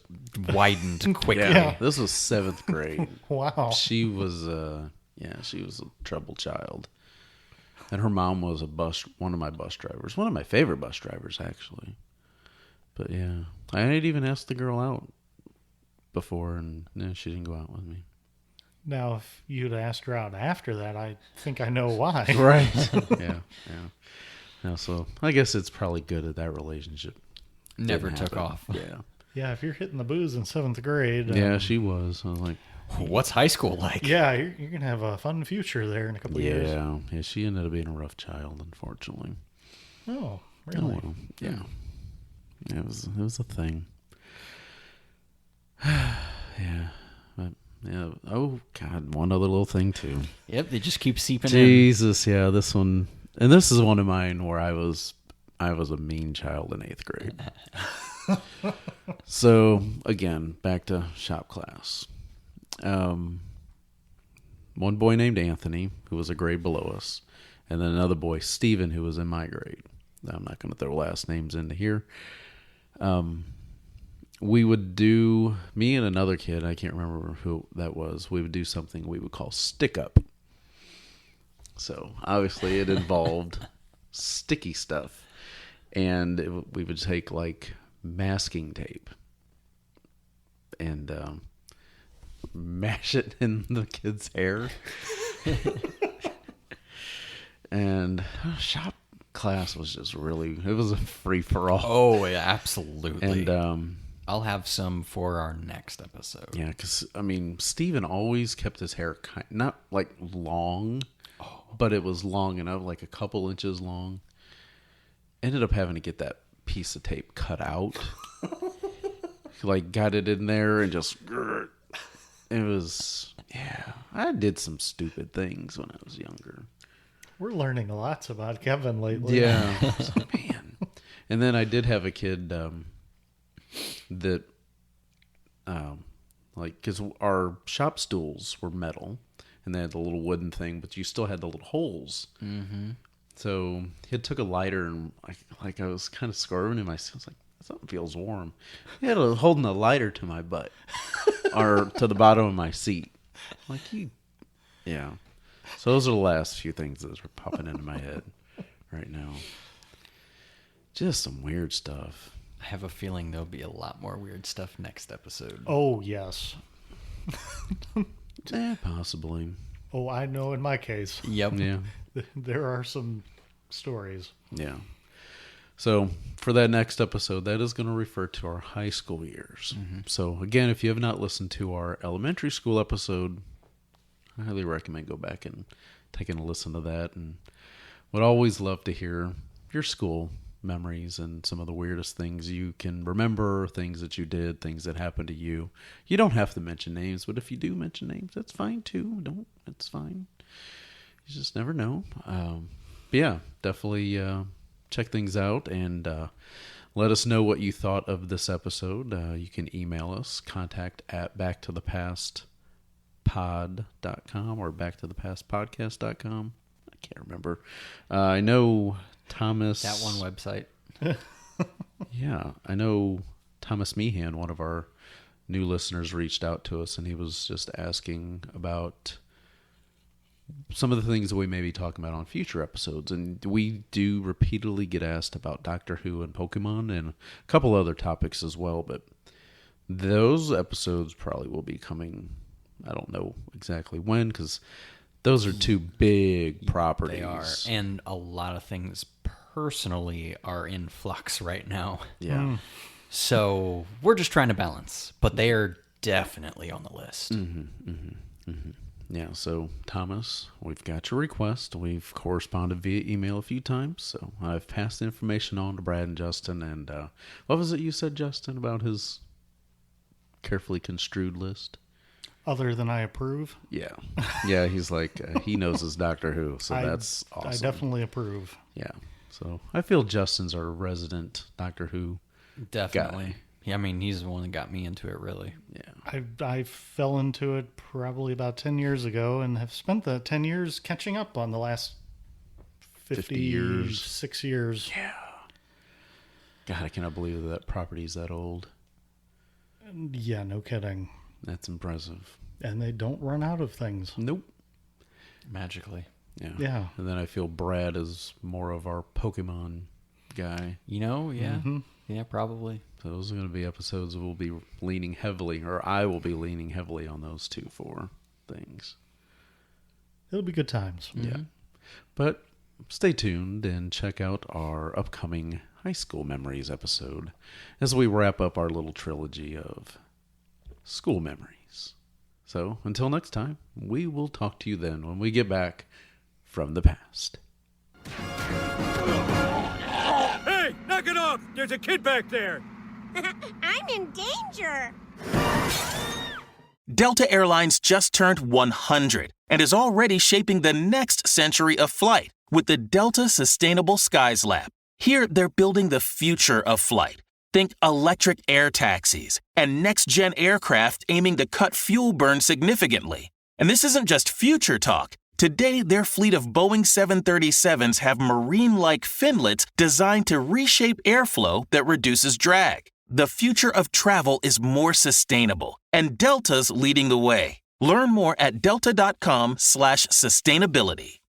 widened quickly.
Yeah, this was 7th grade.
Wow.
She was she was a troubled child. And her mom was one of my bus drivers. One of my favorite bus drivers, actually. But yeah, I had even asked the girl out before, and no, she didn't go out with me.
Now, if you'd asked her out after that, I think I know why.
Right. Yeah. So I guess it's probably good that that relationship
Never
didn't
took
happen.
off.
Yeah.
Yeah, if you're hitting the booze in 7th grade.
Yeah, she was. I was like,
What's high school like?
Yeah, you're going to have a fun future there in a couple of years.
yeah, she ended up being a rough child, unfortunately.
Oh,
Oh,
really?
well, yeah. It was a thing. Yeah. But, yeah. Oh God, one other little thing too.
Yep, they just keep seeping in.
Jesus, yeah, this one, and this is one of mine where I was a mean child in 8th grade. So again, back to shop class. One boy named Anthony, who was a grade below us, and then another boy, Steven, who was in my grade. I'm not going to throw last names into here. We would do, me and another kid, I can't remember who that was, we would do something we would call stick up. So obviously it involved sticky stuff. And we would take like masking tape and mash it in the kid's hair. And shop class was just it was a free-for-all.
Oh, yeah, absolutely.
And
I'll have some for our next episode.
yeah, because I mean, Steven always kept his hair not like long, but it was long enough, like a couple inches long. Ended up having to get that piece of tape cut out. Like got it in there and just it was, yeah, I did some stupid things when I was younger.
We're learning lots about Kevin lately.
Yeah. So, man. And then I did have a kid that, like, because our shop stools were metal and they had the little wooden thing, but you still had the little holes. Mm-hmm. So he took a lighter and, I was kind of squirming in my seat. I was like, something feels warm. He had holding a lighter to my butt or to the bottom of my seat. I'm like, yeah. So those are the last few things that are popping into my head right now. Just some weird stuff.
I have a feeling there'll be a lot more weird stuff next episode.
Oh, yes.
Possibly.
Oh, I know in my case,
Yep.
Yeah.
there are some stories.
Yeah. So for that next episode, that is going to refer to our high school years. Mm-hmm. So again, if you have not listened to our elementary school episode, I highly recommend go back and taking a listen to that, and would always love to hear your school memories and some of the weirdest things you can remember, things that you did, things that happened to you. You don't have to mention names, but if you do mention names, that's fine too. It's fine. You just never know. But yeah, definitely check things out and let us know what you thought of this episode. You can email us, contact@backtothepastpod.com or backtothepastpodcast.com. I can't remember. I know Thomas...
That one website.
Yeah, I know Thomas Meehan, one of our new listeners, reached out to us, and he was just asking about some of the things that we may be talking about on future episodes. And we do repeatedly get asked about Doctor Who and Pokemon and a couple other topics as well, but those episodes probably will be coming, I don't know exactly when, because those are two big properties.
They are. And a lot of things personally are in flux right now.
Yeah.
So we're just trying to balance, but they are definitely on the list.
Yeah, so Thomas, we've got your request. We've corresponded via email a few times, so I've passed the information on to Brad and Justin. And what was it you said, Justin, about his carefully construed list?
Other than I approve?
Yeah. Yeah, he's like, he knows his Doctor Who, so that's awesome.
I definitely approve.
Yeah, so I feel Justin's our resident Doctor Who
Definitely.
guy.
Yeah, I mean, he's the one that got me into it, really.
Yeah.
I fell into it probably about 10 years ago and have spent the 10 years catching up on the last
50 years.
56 years.
Yeah. God, I cannot believe that property's that old.
Yeah, no kidding.
That's impressive.
And they don't run out of things.
Nope.
Magically.
Yeah.
Yeah.
And then I feel Brad is more of our Pokemon guy.
You know, yeah. Yeah, probably.
So those are going to be episodes that we'll be leaning heavily, or I will be leaning heavily on those two for things.
It'll be good times.
Yeah. But stay tuned and check out our upcoming High School Memories episode as we wrap up our little trilogy of school memories. So until next time, we will talk to you then when we get back from the past.
Hey, knock it off! There's a kid back there!
I'm in danger.
Delta Airlines just turned 100 and is already shaping the next century of flight with the Delta Sustainable Skies Lab. Here, they're building the future of flight. Think electric air taxis and next-gen aircraft aiming to cut fuel burn significantly. And this isn't just future talk. Today, their fleet of Boeing 737s have marine-like finlets designed to reshape airflow that reduces drag. The future of travel is more sustainable, and Delta's leading the way. Learn more at delta.com/sustainability.